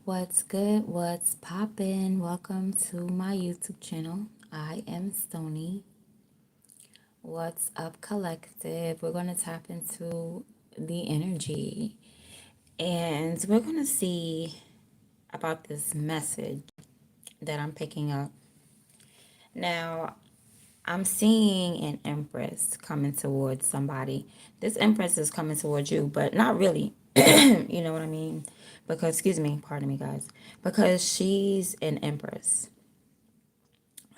What's good? What's poppin'? Welcome to my YouTube channel. I am Stony. What's up, collective? We're going to tap into the energy and we're going to see about this message that I'm picking up. Now, I'm seeing an empress coming towards somebody. This empress is coming towards you, but not really. You know what I mean? Because, excuse me, pardon me, guys. Because she's an empress.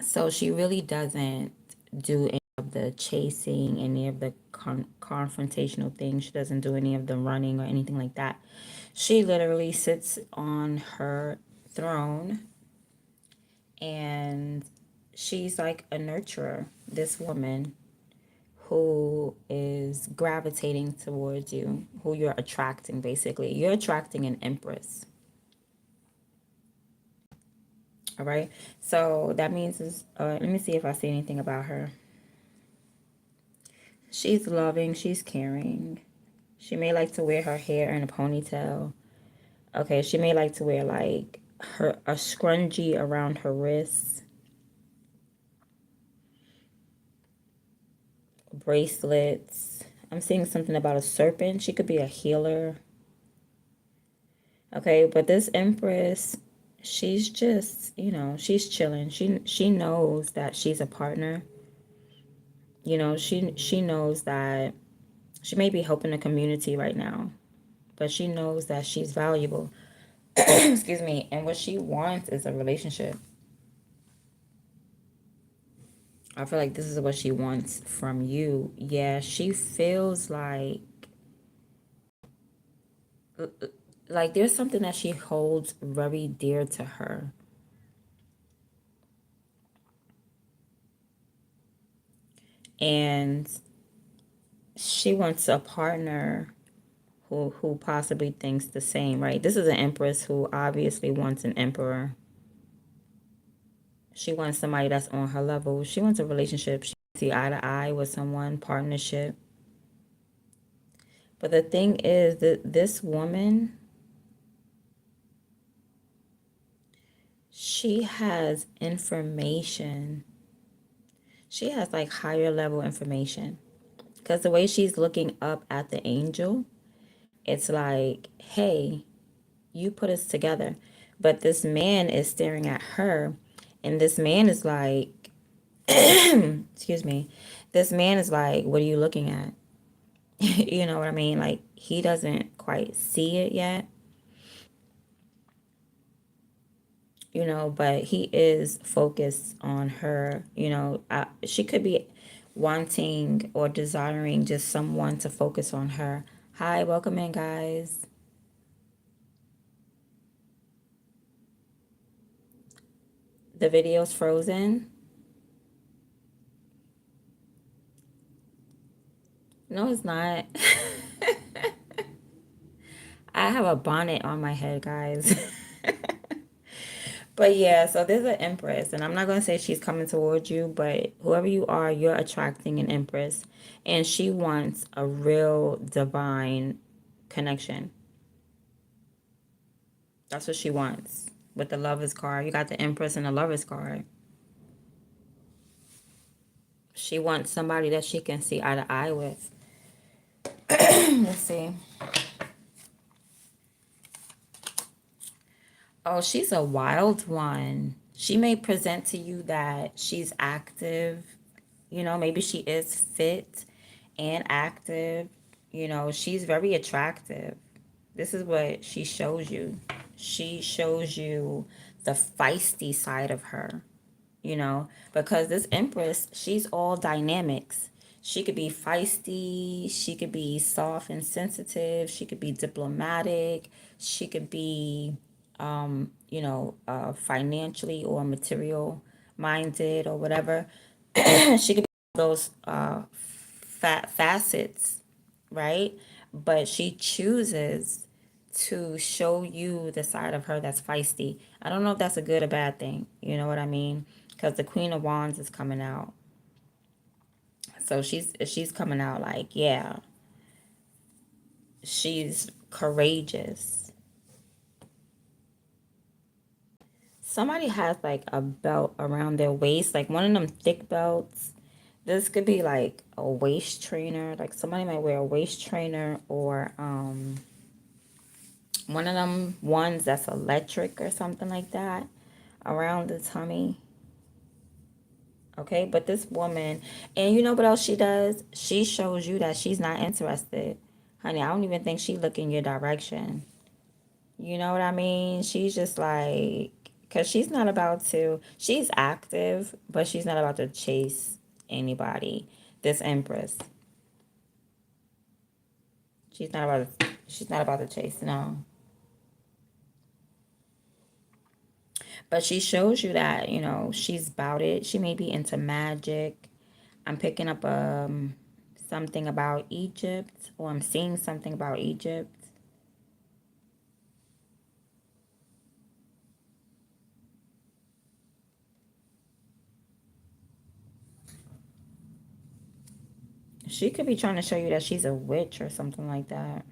So she really doesn't do any of the chasing, any of the confrontational things. She doesn't do any of the running or anything like that. She literally sits on her throne and she's like a nurturer, this woman who is gravitating towards you, who you're attracting basically. You're attracting an empress. All right. So that means is let me see if I see anything about her. She's loving, she's caring. She may like to wear her hair in a ponytail. Okay, she may like to wear like her a scrunchie around her wrists, bracelets. I'm seeing something about a serpent. She could be a healer. Okay, but this empress, she's just, she's chilling. She knows that she's a partner. She knows that she may be helping the community right now, but she knows that she's valuable. Excuse me. And what she wants is a relationship. I feel like this is what she wants from you. Yeah, she feels like there's something that she holds very dear to her. And she wants a partner who possibly thinks the same, right? This is an empress who obviously wants an emperor. She wants somebody that's on her level. She wants a relationship. She wants to see eye to eye with someone, partnership. But the thing is that this woman, she has information. She has like higher level information. Because the way she's looking up at the angel, it's like, hey, you put us together. But this man is staring at her, and this man is like, excuse me, this man is like, what are you looking at? You know what I mean? Like, he doesn't quite see it yet, but he is focused on her. She could be wanting or desiring just someone to focus on her. Hi, welcome in, guys. The video's frozen. No, it's not. I have a bonnet on my head, guys. But yeah, so there's an empress, and I'm not gonna say she's coming towards you, but whoever you are, you're attracting an empress, and she wants a real divine connection. That's what she wants. With the lovers card, you got the empress and the lovers card. She wants somebody that she can see eye to eye with. Let's see. Oh, she's a wild one. She may present to you that she's active. Maybe she is fit and active. She's very attractive. This is what she shows you. She shows you the feisty side of her, because this empress, she's all dynamics. She could be feisty, she could be soft and sensitive, she could be diplomatic, she could be financially or material minded or whatever. She could be those facets, right? But she chooses to show you the side of her that's feisty. I don't know if that's a good or bad thing. You know what I mean? Because the Queen of Wands is coming out. So she's coming out like, yeah, she's courageous. somebody has like a belt around their waist, like one of them thick belts. This could be like a waist trainer. Like somebody might wear a waist trainer, or one of them ones that's electric or something like that around the tummy. Okay, but this woman, and you know what else she does? She shows you that she's not interested. Honey, I don't even think she look in your direction. You know what I mean? She's just like, because she's not about to, she's active, but she's not about to chase anybody. This Empress. She's not about to chase, no. But she shows you that, she's about it. She may be into magic. I'm picking up something about Egypt, or I'm seeing something about Egypt. She could be trying to show you that she's a witch or something like that.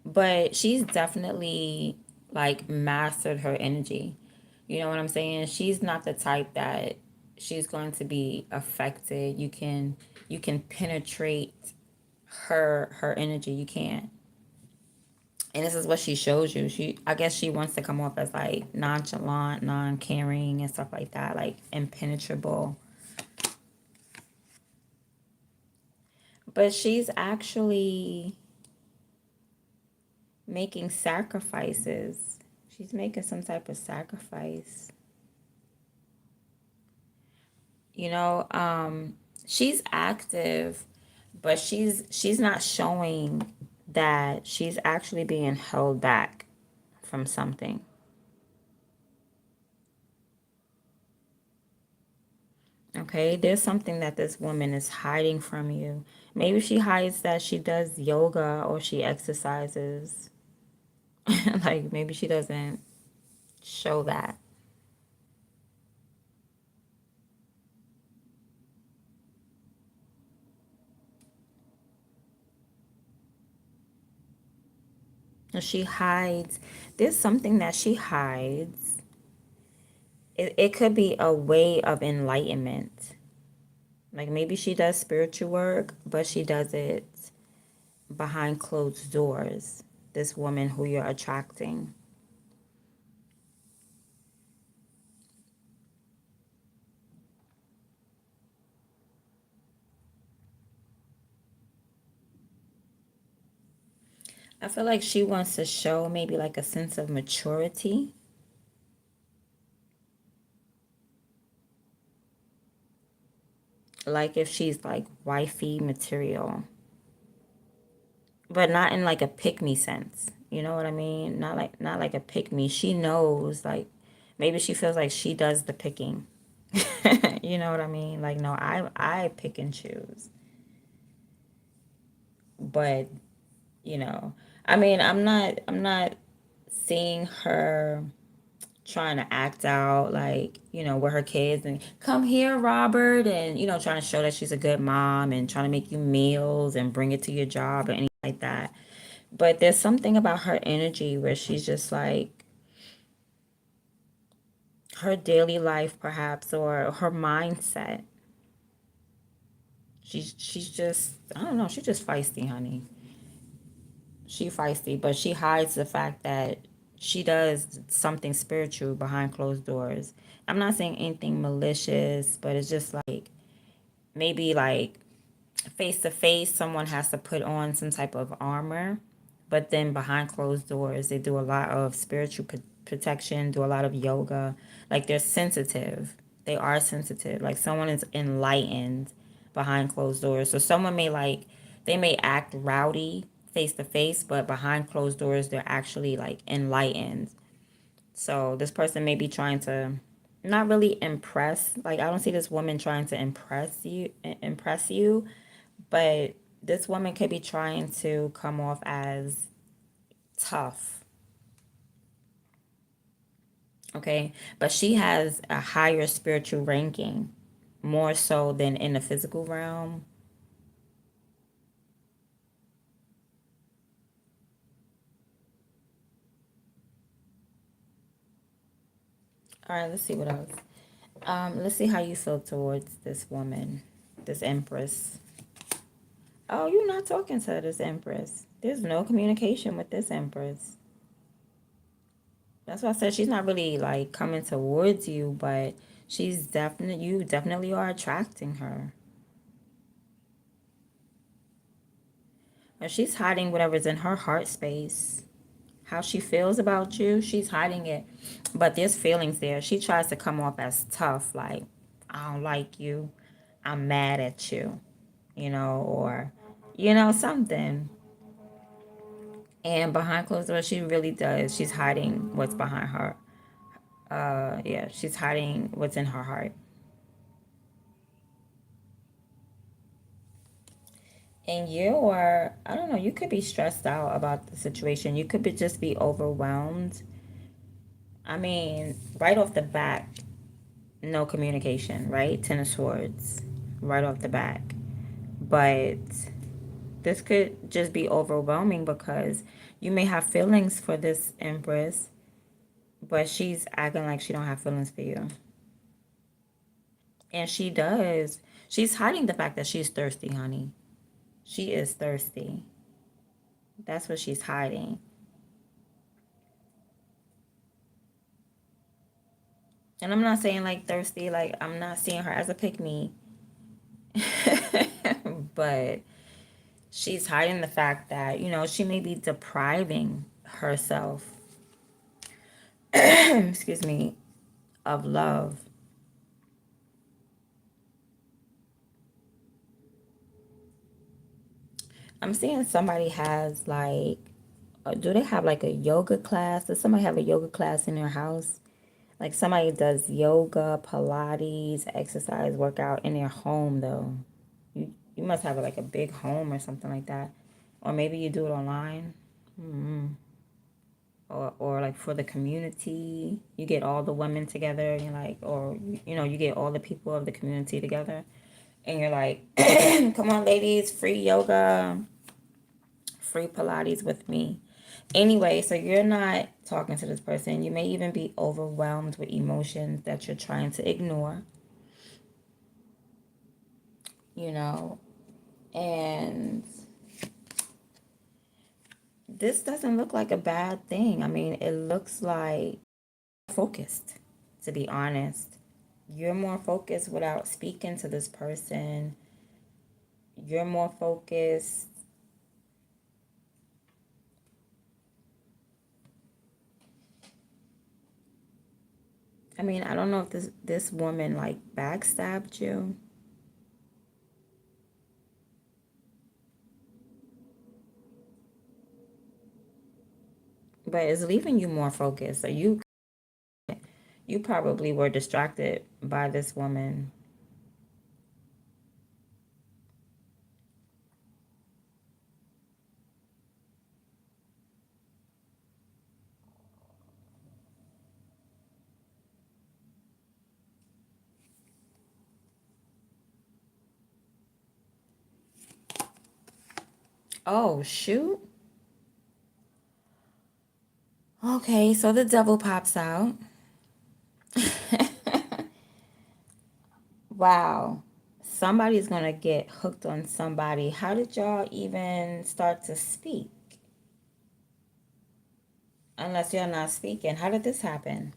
But she's definitely like mastered her energy. You know what I'm saying? She's not the type that she's going to be affected. You can penetrate her energy. You can't. And this is what she shows you. I guess she wants to come off as like nonchalant, non-caring and stuff like that, like impenetrable. But she's actually making sacrifices. She's making some type of sacrifice. You know, she's active, but she's not showing that she's actually being held back from something. Okay, there's something that this woman is hiding from you. Maybe she hides that she does yoga or she exercises. Like maybe she doesn't show that. Or she hides. There's something that she hides. It could be a way of enlightenment. Like maybe she does spiritual work, but she does it behind closed doors. This woman who you're attracting. I feel like she wants to show maybe like a sense of maturity. Like if she's like wifey material, but not in like a pick me sense. You know what I mean? Not like a pick me. She knows, like maybe she feels like she does the picking. You know what I mean? Like no, I pick and choose. But, you know, I mean, I'm not seeing her trying to act out like, with her kids and come here, Robert, and trying to show that she's a good mom and trying to make you meals and bring it to your job or anything like that. But there's something about her energy where she's just like her daily life perhaps, or her mindset. She's just, I don't know, she's just feisty, honey. She feisty, but she hides the fact that she does something spiritual behind closed doors. I'm not saying anything malicious, but it's just like maybe like face to face, someone has to put on some type of armor, but then behind closed doors, they do a lot of spiritual protection, do a lot of yoga. Like they're sensitive. They are sensitive. Like someone is enlightened behind closed doors. So someone may like, they may act rowdy face to face, but behind closed doors, they're actually like enlightened. So this person may be trying to not really impress. Like I don't see this woman trying to impress you, but this woman could be trying to come off as tough. Okay, but she has a higher spiritual ranking, more so than in the physical realm. All right, let's see what else. Let's see how you feel towards this woman, this Empress. Oh, you're not talking to this Empress. There's no communication with this Empress. That's why I said she's not really like coming towards you, but you definitely are attracting her. And she's hiding whatever's in her heart space. How she feels about you, she's hiding it. But there's feelings there. She tries to come off as tough, like, I don't like you. I'm mad at you, or, something. And behind closed doors, she really does. She's hiding what's behind her. Yeah, she's hiding what's in her heart. And you are, I don't know, you could be stressed out about the situation. You could just be overwhelmed. I mean, right off the bat, no communication, right? Ten of Swords, right off the bat. But this could just be overwhelming because you may have feelings for this Empress, but she's acting like she don't have feelings for you. And she does. She's hiding the fact that she's thirsty, honey. She is thirsty. That's what she's hiding. And I'm not saying like thirsty, like I'm not seeing her as a pick me. But she's hiding the fact that, she may be depriving herself, excuse me, of love. I'm seeing somebody has like, do they have like a yoga class? Does somebody have a yoga class in their house? Like somebody does yoga, Pilates, exercise, workout in their home though. You must have like a big home or something like that. Or maybe you do it online. Mm-hmm. Or like for the community, you get all the women together and you're like, or you get all the people of the community together and you're like, come on ladies, free yoga, free Pilates with me. Anyway, so you're not talking to this person. You may even be overwhelmed with emotions that you're trying to ignore, you know, and this doesn't look like a bad thing. I mean, it looks like focused, to be honest. You're more focused without speaking to this person. You're more focused. I mean, I don't know if this woman like backstabbed you, but it's leaving you more focused. So you probably were distracted by this woman. Oh, shoot. Okay, so the devil pops out. Wow. Somebody's going to get hooked on somebody. How did y'all even start to speak? Unless you're not speaking. How did this happen?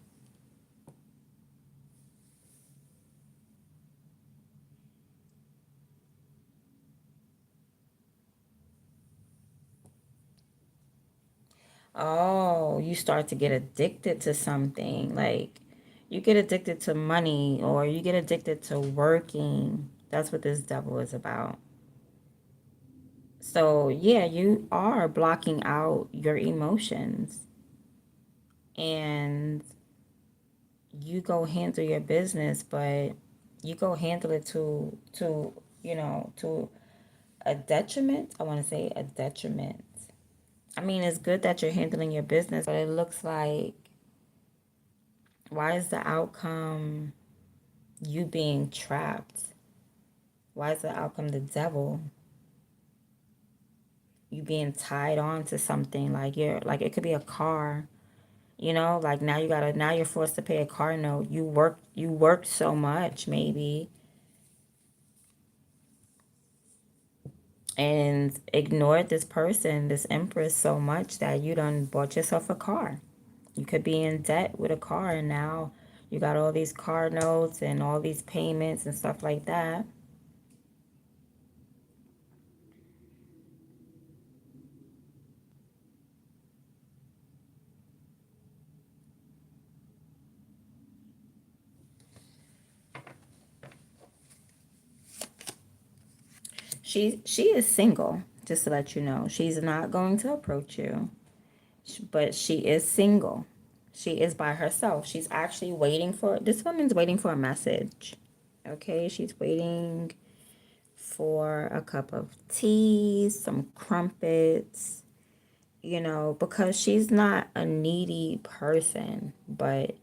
Oh, you start to get addicted to something. Like you get addicted to money or you get addicted to working. That's what this devil is about. So, yeah, you are blocking out your emotions and you go handle your business, but you go handle it to a detriment. I want to say a detriment. I mean, it's good that you're handling your business, but it looks like why is the outcome you being trapped? Why is the outcome the devil? You being tied on to something like it could be a car. You know, like now you're forced to pay a car note. You worked so much maybe and ignored this person, this empress so much that you done bought yourself a car. You could be in debt with a car and now you got all these car notes and all these payments and stuff like that. She is single, just to let you know. She's not going to approach you, but she is single. She is by herself. She's actually waiting for this woman's waiting for a message. Okay, she's waiting for a cup of tea, some crumpets, because she's not a needy person, but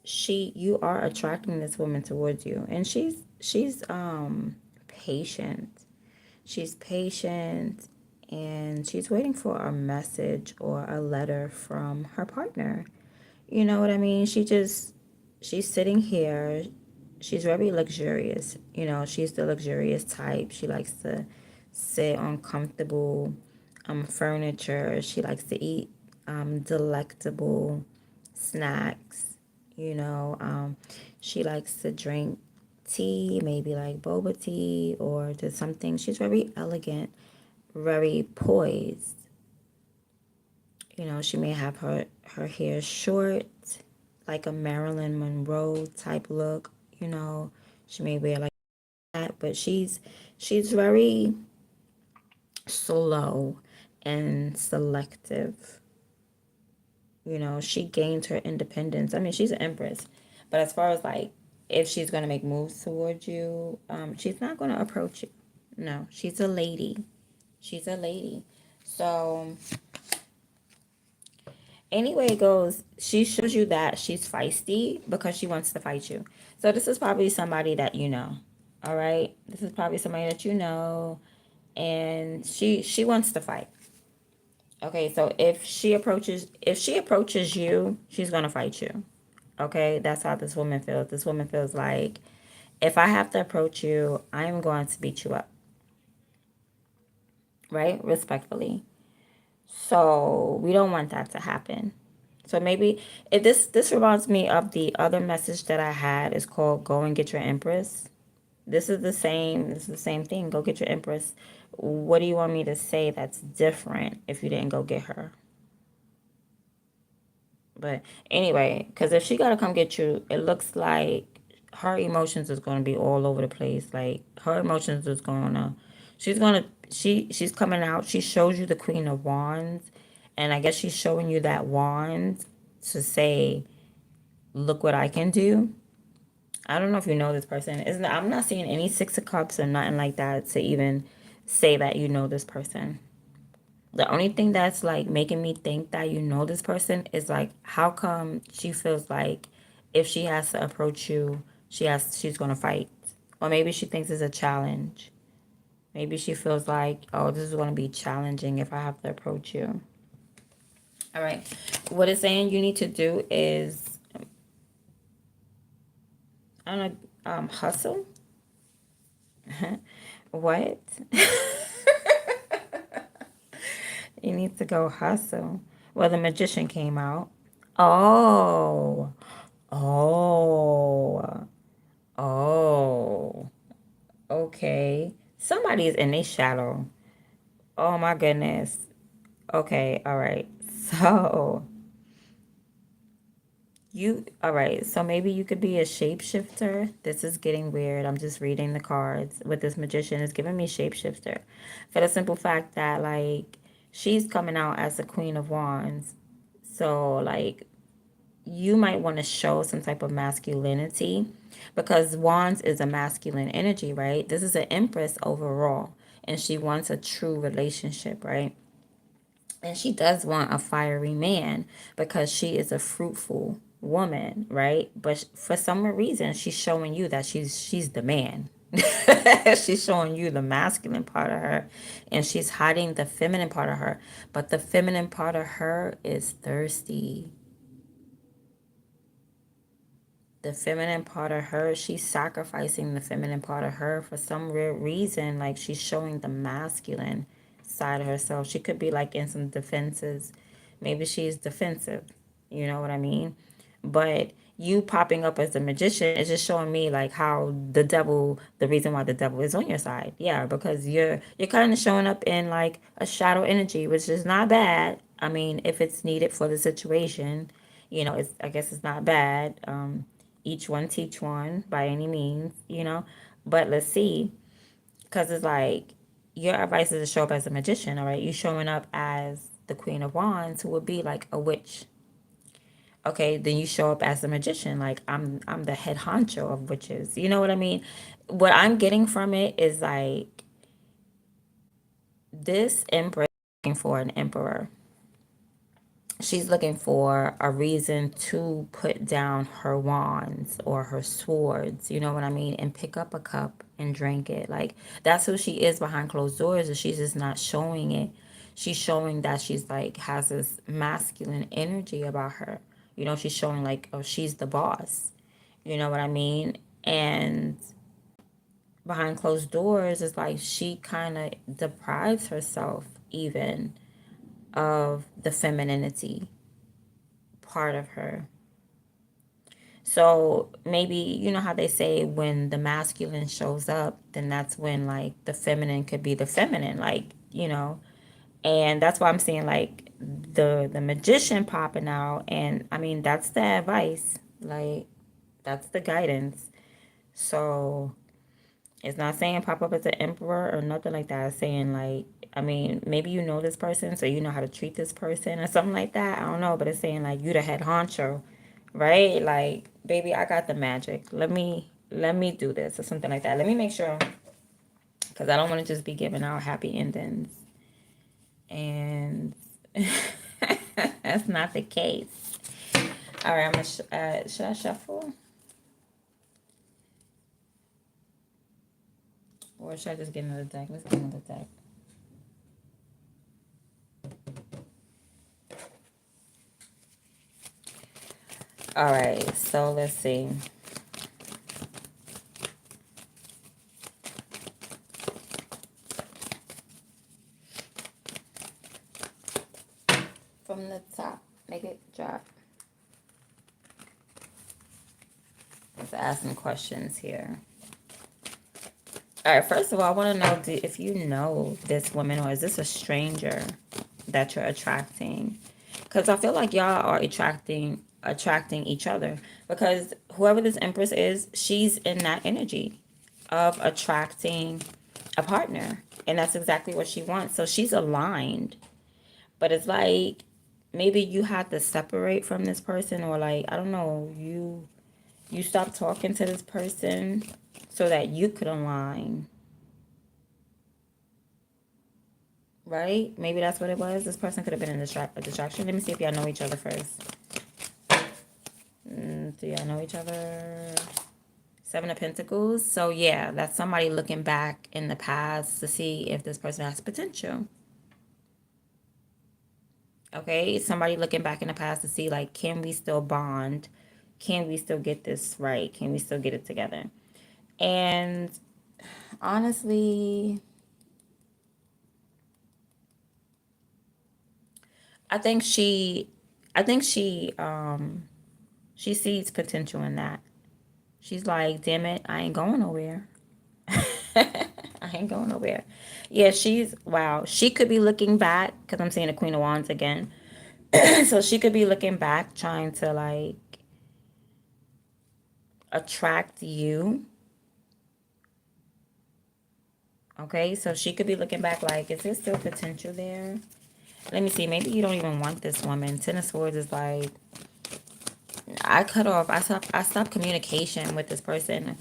you are attracting this woman towards you, and she's patient. She's patient and she's waiting for a message or a letter from her partner. You know what I mean? She's sitting here. She's very luxurious. She's the luxurious type. She likes to sit on comfortable furniture. She likes to eat delectable snacks. You know, she likes to drink tea, maybe like boba tea or just something. She's very elegant, very poised. She may have her hair short, like a Marilyn Monroe type look. You know, she may wear like that, but she's very slow and selective. She gained her independence. I mean, she's an empress, but as far as like if she's gonna make moves towards you, she's not gonna approach you. No, she's a lady. She's a lady. So anyway it goes, she shows you that she's feisty because she wants to fight you. So this is probably somebody that you know. All right, this is probably somebody that you know, and she wants to fight. Okay, so if she approaches you, she's gonna fight you. Okay, that's how this woman feels. This woman feels like if I have to approach you, I'm going to beat you up, right? Respectfully. So we don't want that to happen. So maybe if this reminds me of the other message that I had. Is called "Go and Get Your Empress." This is the same. This is the same thing. Go get your Empress. What do you want me to say that's different if you didn't go get her? But anyway, because if she gotta come get you, it looks like her emotions is gonna be all over the place. Like her emotions is she's coming out. She shows you the Queen of Wands, and I guess she's showing you that wand to say, "Look what I can do." I don't know if you know this person. I'm not seeing any Six of Cups or nothing like that to even say that you know this person. The only thing that's like making me think that you know this person is like how come she feels like if she has to approach you, she's gonna fight. Or maybe she thinks it's a challenge. Maybe she feels like, oh, this is gonna be challenging if I have to approach you. All right. What it's saying you need to do is I don't know, hustle. What? You need to go hustle. Well, the magician came out. Oh. Oh. Oh. Okay. Somebody is in a shadow. Oh my goodness. Okay, all right. So, all right. So maybe you could be a shapeshifter. This is getting weird. I'm just reading the cards with this magician. It's giving me shapeshifter for the simple fact that, like, she's coming out as the Queen of Wands. So, like, you might want to show some type of masculinity because wands is a masculine energy, right? This is an empress overall, and she wants a true relationship, right? And she does want a fiery man because she is a fruitful woman, right? But for some reason, she's showing you that she's the man. She's showing you the masculine part of her, and she's hiding the feminine part of her. But the feminine part of her is thirsty. the feminine part of her, she's sacrificing the feminine part of her for some weird reason. Like she's showing the masculine side of herself. She could be like in some defenses. Maybe she's defensive. You know what I mean? But you popping up as a magician is just showing me like how the devil, the reason why the devil is on your side. Yeah, because you're kind of showing up in like a shadow energy, which is not bad. I mean, if it's needed for the situation, it's, I guess it's not bad. Each one teach one by any means, But let's see, because it's like your advice is to show up as a magician, all right? You showing up as the Queen of Wands, who would be like a witch. Okay, then you show up as a magician, like I'm the head honcho of witches. You know what I mean? What I'm getting from it is like this empress is looking for an emperor. She's looking for a reason to put down her wands or her swords, you know what I mean, and pick up a cup and drink it. Like that's who she is behind closed doors, and she's just not showing it. She's showing that she's like has this masculine energy about her. She's showing like, oh, she's the boss. You know what I mean? And behind closed doors is like she kind of deprives herself even of the femininity part of her. So maybe, you know how they say when the masculine shows up, then that's when like the feminine could be the feminine, and that's why I'm saying like the magician popping out, and I mean that's the advice, like that's the guidance. So it's not saying pop up as an emperor or nothing like that. It's saying like, I mean, maybe you know this person, so you know how to treat this person or something like that. I don't know, but it's saying like you the head honcho, right? Like, baby, I got the magic. Let me do this or something like that. Let me make sure, because I don't want to just be giving out happy endings, and that's not the case. All right, I'm gonna should I shuffle, or should I just get another deck? Let's get another deck. All right, so let's see. From the top, make it drop. Let's ask some questions here. All right, first of all, I want to know if you know this woman, or is this a stranger that you're attracting? Because I feel like y'all are attracting each other, because whoever this empress is, she's in that energy of attracting a partner, and that's exactly what she wants. So she's aligned, but it's like maybe you had to separate from this person, or like, I don't know, you stopped talking to this person so that you could align, right? Maybe that's what it was. This person could have been a distraction. Let me see if y'all know each other first. Do y'all know each other? Seven of Pentacles. So yeah, that's somebody looking back in the past to see if this person has potential. Okay, somebody looking back in the past to see like, can we still bond? Can we still get this right? Can we still get it together? And honestly, I think she sees potential in that. She's like, damn it, I ain't going nowhere. I ain't going nowhere. Yeah, wow. She could be looking back, because I'm seeing the Queen of Wands again. So she could be looking back, trying to like attract you. Okay, so she could be looking back like, is there still potential there? Let me see. Maybe you don't even want this woman. Ten of Swords is like, I stopped communication with this person.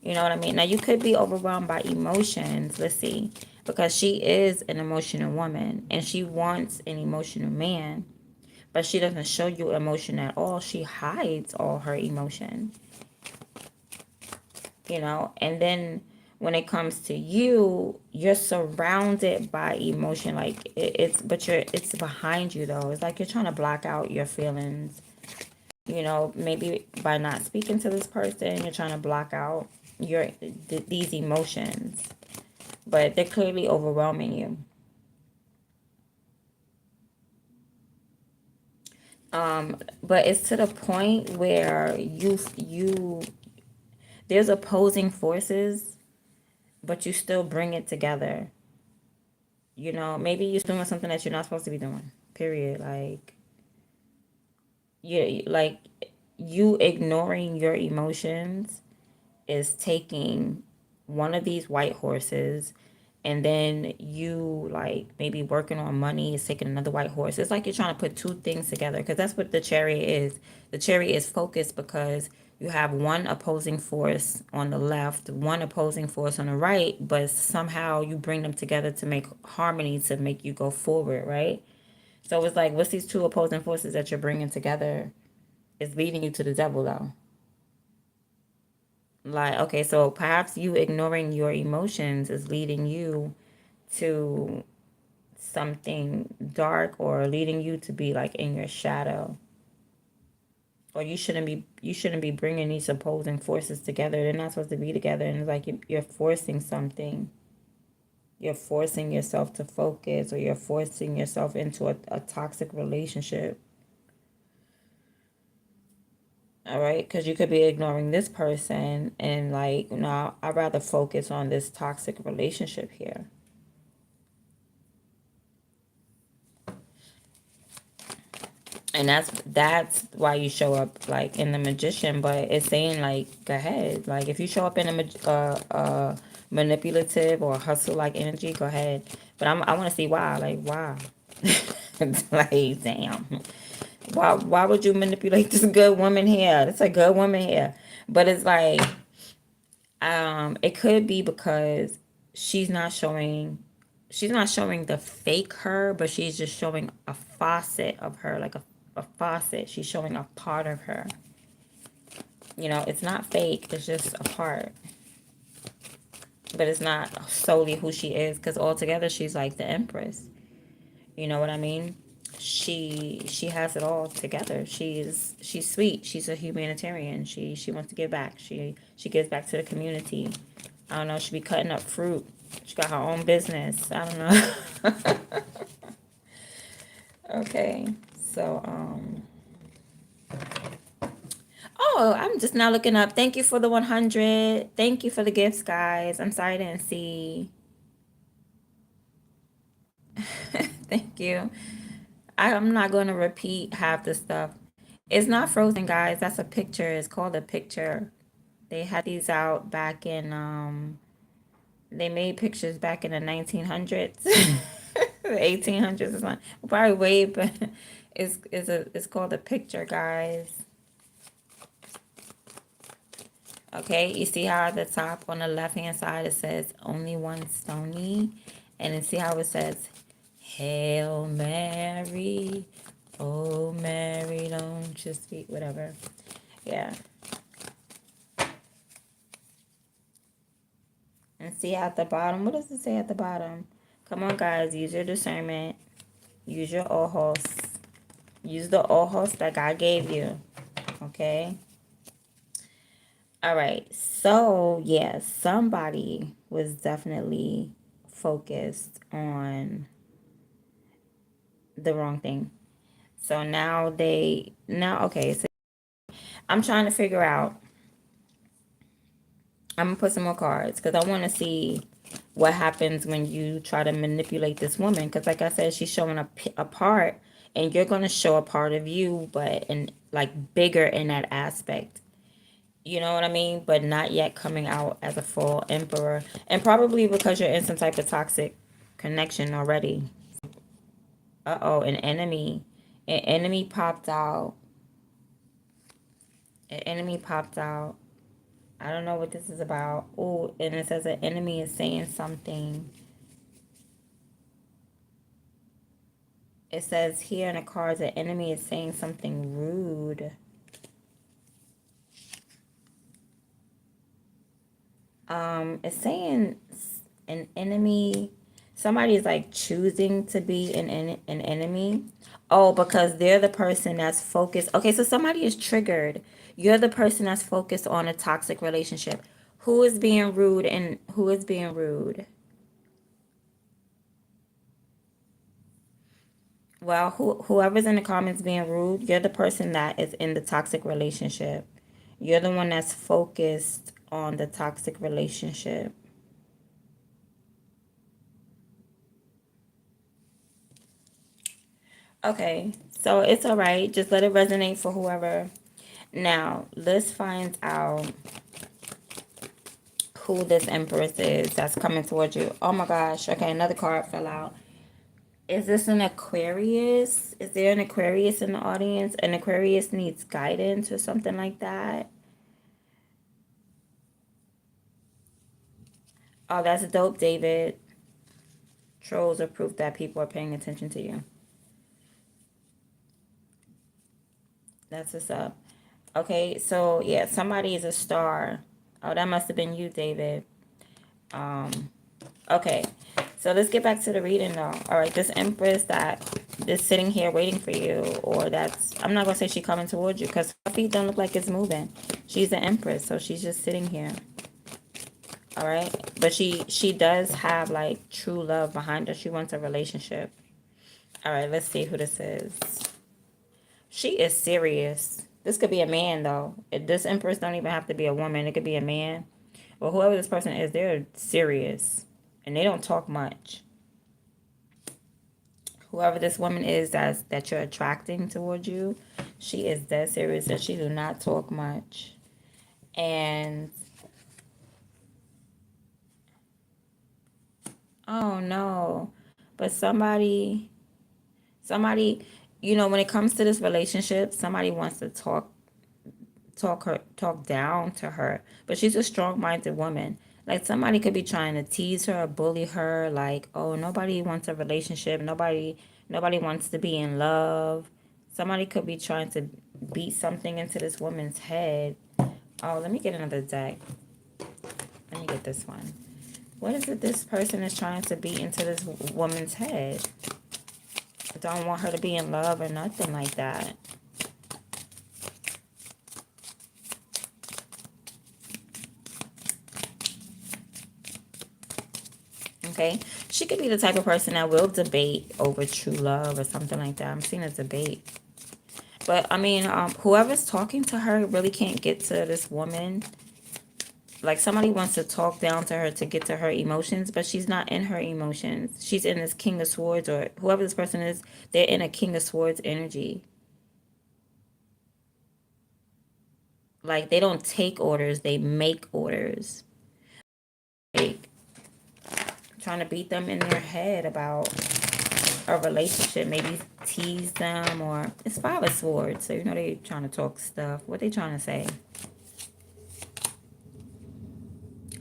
You know what I mean? Now, you could be overwhelmed by emotions. Let's see. Because she is an emotional woman, and she wants an emotional man. But she doesn't show you emotion at all. She hides all her emotion. And then when it comes to you, you're surrounded by emotion. Like, it's behind you, though. It's like you're trying to block out your feelings. You know, maybe by not speaking to this person, you're trying to block out these emotions, but they're clearly overwhelming you. But it's to the point where there's opposing forces, but you still bring it together. You know, maybe you're doing something that you're not supposed to be doing. Period. Like, like you ignoring your emotions is taking one of these white horses, and then you like maybe working on money is taking another white horse. It's like you're trying to put two things together, because that's what the chariot is. The chariot is focused because you have one opposing force on the left, one opposing force on the right, but somehow you bring them together to make harmony, to make you go forward, right? So it's like, what's these two opposing forces that you're bringing together is leading you to the devil, though. Like, okay, so perhaps you ignoring your emotions is leading you to something dark, or leading you to be like in your shadow. Or you shouldn't be bringing these opposing forces together. They're not supposed to be together, and it's like you're forcing something. You're forcing yourself to focus, or you're forcing yourself into a toxic relationship. All right, because you could be ignoring this person and like, no, I'd rather focus on this toxic relationship here. And that's why you show up like in the Magician. But it's saying like, go ahead, like if you show up in a manipulative or hustle like energy, go ahead. But I want to see why. Like, why? Like, damn, why would you manipulate this good woman here? It's a good woman here. But it's like, it could be because she's not showing she's not showing the fake her, but she's just showing a facet of her, like a faucet. She's showing a part of her. You know, it's not fake, it's just a part. But it's not solely who she is, because altogether she's like the Empress. You know what I mean? She has it all together. She's sweet. She's a humanitarian. She wants to give back. She gives back to the community. I don't know. She be cutting up fruit. She got her own business. I don't know. Okay. So oh, I'm just now looking up. Thank you for the 100. Thank you for the gifts, guys. I'm sorry I didn't see. Thank you. I'm not going to repeat half the stuff. It's not frozen, guys. That's a picture. It's called a picture. They had these out back in they made pictures back in the 1900s. The 1800s or something. Probably way, but it's called a picture, guys. Okay, you see how at the top on the left hand side it says only one Stony, and then see how it says Hail Mary, oh Mary, don't you speak, whatever. Yeah. And see at the bottom, what does it say at the bottom? Come on, guys, use your discernment. Use your ojos. Use the ojos that God gave you. Okay? All right. So, yeah, somebody was definitely focused on the wrong thing. So okay, so I'm trying to figure out, I'm gonna put some more cards because I want to see what happens when you try to manipulate this woman. Because, like I said, she's showing a part, and you're gonna show a part of you, but in like bigger in that aspect. You know what I mean? But not yet coming out as a full emperor, and probably because you're in some type of toxic connection already. Uh-oh, an enemy. An enemy popped out. An enemy popped out. I don't know what this is about. Oh, and it says an enemy is saying something. It says here in the cards, an enemy is saying something rude. It's saying an enemy. Somebody is like choosing to be an enemy. Oh, because they're the person that's focused. Okay, so somebody is triggered. You're the person that's focused on a toxic relationship. Who is being rude and who is being rude? Well, whoever's in the comments being rude, you're the person that is in the toxic relationship. You're the one that's focused on the toxic relationship. Okay, so it's all right. Just let it resonate for whoever. Now, let's find out who this Empress is that's coming towards you. Oh my gosh. Okay, another card fell out. Is this an Aquarius? Is there an Aquarius in the audience? An Aquarius needs guidance or something like that? Oh, that's dope, David. Trolls are proof that people are paying attention to you. That's what's up. Okay, so yeah, somebody is a star. Oh, that must have been you, David. Okay, so let's get back to the reading though. All right, this Empress that is sitting here waiting for you, or that's, I'm not gonna say she coming towards you because her feet don't look like it's moving. She's the Empress, so she's just sitting here. All right, but she does have like true love behind her. She wants a relationship. All right, let's see who this is. She is serious. This could be a man though. This Empress don't even have to be a woman. It could be a man. Well, whoever this person is, they're serious and they don't talk much. Whoever this woman is that you're attracting towards you, she is that serious and she do not talk much. And oh no, but somebody, you know, when it comes to this relationship, somebody wants to talk down to her, but she's a strong-minded woman. Like somebody could be trying to tease her or bully her, like, oh, nobody wants a relationship, nobody wants to be in love. Somebody could be trying to beat something into this woman's head. Oh, let me get another deck. Let me get this one. What is it this person is trying to beat into this woman's head? I don't want her to be in love or nothing like that. Okay, she could be the type of person that will debate over true love or something like that. I'm seeing a debate. But I mean, whoever's talking to her really can't get to this woman. Like somebody wants to talk down to her to get to her emotions, but she's not in her emotions. She's in this King of Swords, or whoever this person is, they're in a King of Swords energy. Like they don't take orders, they make orders. Like trying to beat them in their head about a relationship, maybe tease them, or it's Five of Swords, so you know they trying to talk stuff. What they trying to say?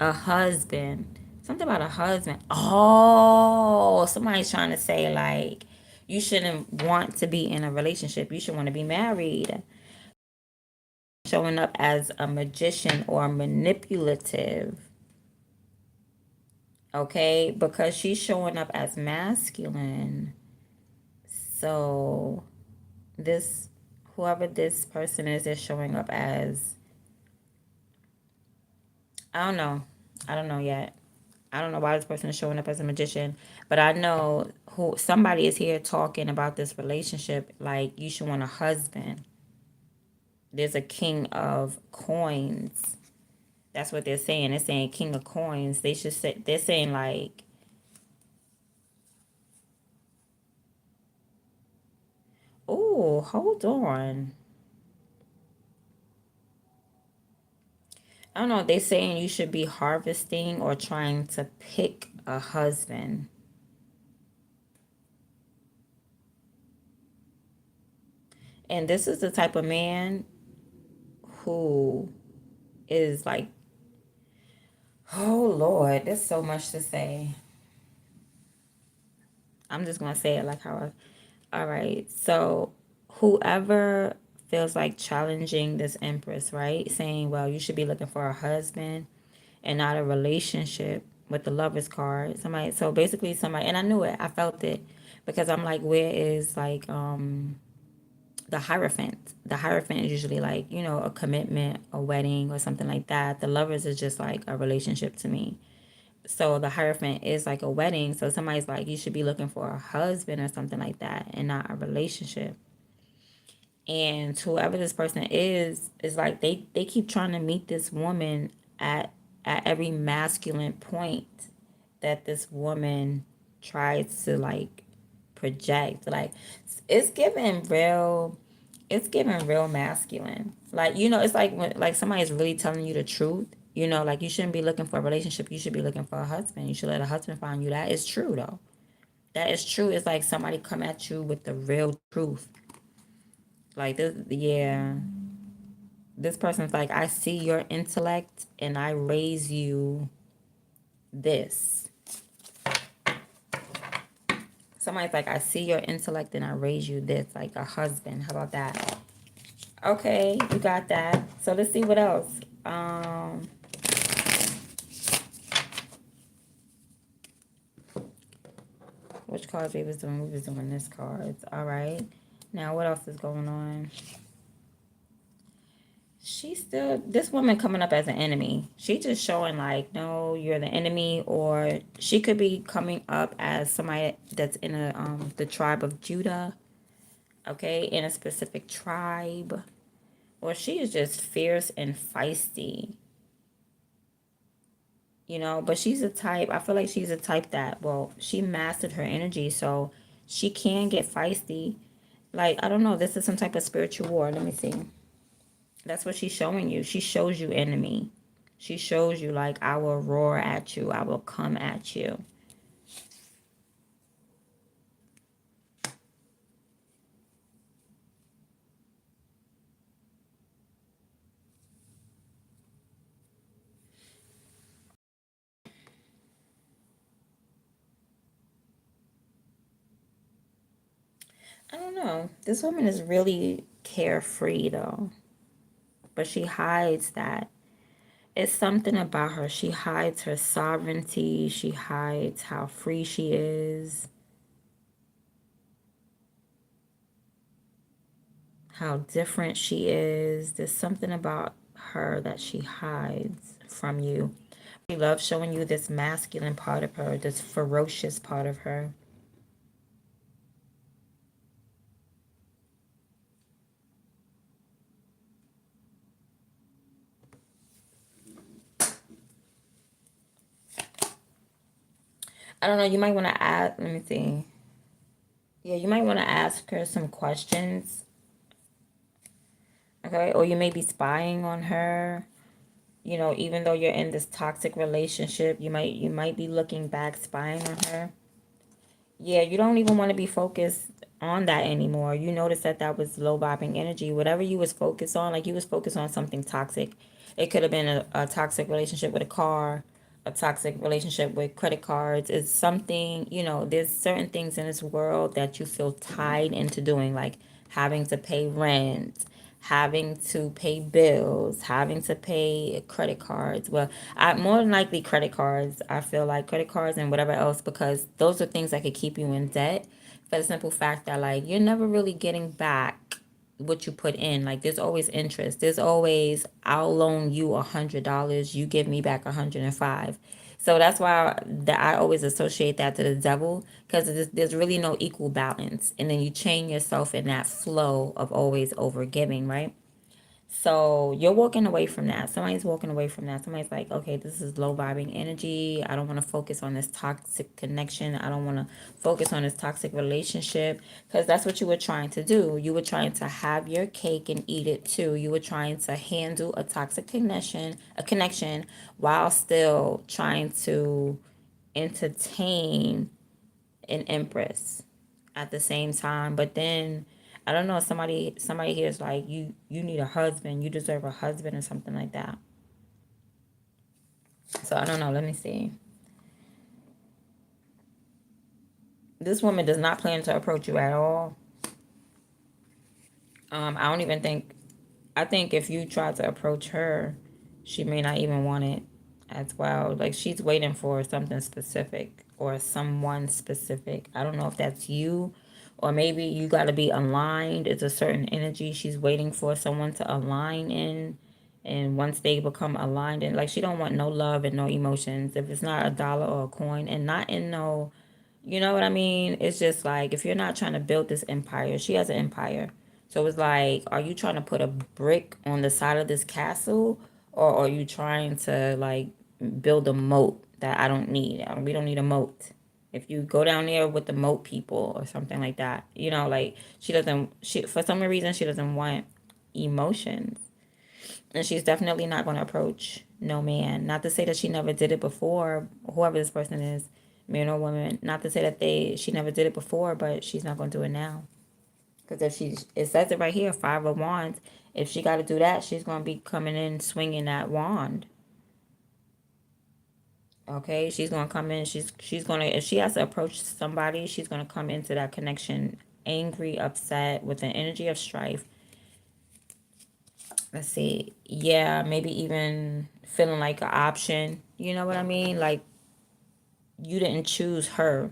A husband. Something about a husband. Oh, somebody's trying to say like you shouldn't want to be in a relationship. You should want to be married. Showing up as a magician or manipulative. Okay, because she's showing up as masculine. So this, whoever this person is showing up as, I don't know. I don't know yet. I don't know why this person is showing up as a magician, but I know who somebody is here talking about this relationship. Like you should want a husband. There's a king of coins. That's what they're saying. They're saying king of coins. They should say, they're saying like, oh, hold on. I don't know. They're saying you should be harvesting or trying to pick a husband. And this is the type of man who is like, oh Lord, there's so much to say. I'm just gonna say it like how all right. So whoever feels like challenging this Empress, right? Saying, well, you should be looking for a husband and not a relationship. with the Lovers card. Somebody, so basically somebody, and I knew it, I felt it, because I'm like, where is like the Hierophant? The Hierophant is usually like, you know, a commitment, a wedding, or something like that. The Lovers is just like a relationship to me. So the Hierophant is like a wedding. So somebody's like, you should be looking for a husband or something like that, and not a relationship. And whoever this person is like, they keep trying to meet this woman at every masculine point that this woman tries to like project. Like, it's giving real, it's giving real masculine. Like, you know, it's like when like somebody's really telling you the truth. You know, like, you shouldn't be looking for a relationship, you should be looking for a husband. You should let a husband find you. That is true though. That is true. It's like somebody come at you with the real truth. Like this, yeah. This person's like, I see your intellect and I raise you this. Somebody's like, I see your intellect and I raise you this, like a husband. How about that? Okay, you got that. So let's see what else. Which cards we was doing? We was doing this cards. All right. Now what else is going on? She's still, this woman coming up as an enemy. She just showing like, no, you're the enemy, or she could be coming up as somebody that's in a the tribe of Judah, okay, in a specific tribe, or she is just fierce and feisty, you know. But she's a type. I feel like she's a type that, well, she mastered her energy, so she can get feisty. Like, I don't know. This is some type of spiritual war. Let me see. That's what she's showing you. She shows you enemy. She shows you like, I will roar at you. I will come at you. I don't know. This woman is really carefree though. But she hides that. It's something about her. She hides her sovereignty. She hides how free she is. How different she is. There's something about her that she hides from you. She loves showing you this masculine part of her, this ferocious part of her. I don't know. You might want to add, let me see. Yeah, you might want to ask her some questions. Okay. Or you may be spying on her. You know, even though you're in this toxic relationship, you might be looking back, spying on her. Yeah, you don't even want to be focused on that anymore. You notice that that was low vibing energy. Whatever you was focused on, like you was focused on something toxic. It could have been a toxic relationship with a car, a toxic relationship with credit cards. It's something, you know, there's certain things in this world that you feel tied into doing, like having to pay rent, having to pay bills, having to pay credit cards. Well, I more than likely credit cards. I feel like credit cards and whatever else, because those are things that could keep you in debt, for the simple fact that like you're never really getting back what you put in. Like, there's always interest. There's always, I'll loan you $100, you give me back 105. So that's why that I always associate that to the devil, because there's really no equal balance, and then you chain yourself in that flow of always over giving, right? So you're walking away from that. Somebody's walking away from that. Somebody's like, okay, this is low vibing energy. I don't want to focus on this toxic connection. I don't want to focus on this toxic relationship, because that's what you were trying to do. You were trying to have your cake and eat it too. You were trying to handle a toxic connection while still trying to entertain an empress at the same time. But then I don't know, somebody here is like, you need a husband, you deserve a husband or something like that. So I don't know, let me see. This woman does not plan to approach you at all. I don't even think, I think if you try to approach her, she may not even want it. as well. Like she's waiting for something specific or someone specific. I don't know if that's you, or maybe you got to be aligned. It's a certain energy she's waiting for someone to align in. And once they become aligned, and like she don't want no love and no emotions. If it's not a dollar or a coin, and not in no, you know what I mean? It's just like if you're not trying to build this empire, she has an empire. So it's like, are you trying to put a brick on the side of this castle, or are you trying to like build a moat that I don't need? We don't need a moat. If you go down there with the moat people or something like that, you know, like she doesn't. She for some reason she doesn't want emotions, and she's definitely not going to approach no man. Not to say that she never did it before, whoever this person is, man or woman. Not to say that she never did it before, but she's not going to do it now. Because if it says it right here, 5 of Wands. If she got to do that, she's going to be coming in swinging that wand. Okay, she's going to come in. She's going to, if she has to approach somebody, she's going to come into that connection angry, upset, with an energy of strife. Let's see. Yeah, maybe even feeling like an option. You know what I mean? Like you didn't choose her.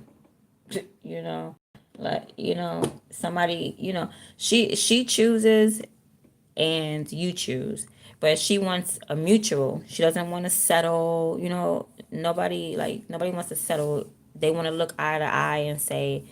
You know, like somebody. She chooses and you choose, but she wants a mutual. She doesn't want to settle. Nobody wants to settle. They want to look eye to eye and say,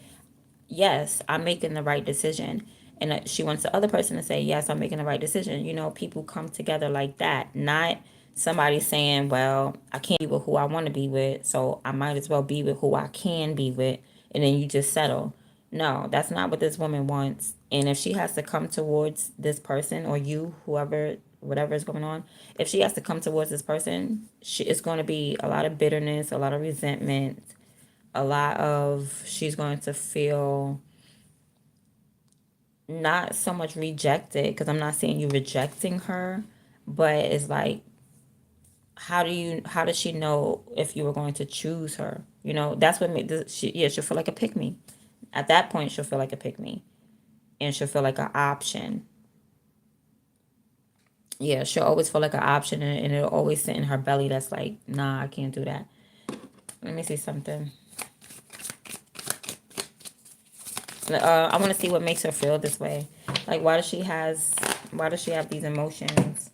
yes, I'm making the right decision. And she wants the other person to say, yes, I'm making the right decision. People come together like that, not somebody saying, well, I can't be with who I want to be with, so I might as well be with who I can be with, and then you just settle. No, that's not what this woman wants. And if she has to come towards this person, or you, whoever, whatever is going on, if she has to come towards this person, it's going to be a lot of bitterness, a lot of resentment, she's going to feel not so much rejected, because I'm not saying you rejecting her, but it's like, how does she know if you were going to choose her? That's what made she'll feel like a pick me. At that point, she'll feel like a pick me, and she'll feel like an option. Yeah, she'll always feel like an option, and it'll always sit in her belly that's like, nah, I can't do that. Let me see something. I want to see what makes her feel this way. Like, why does she have these emotions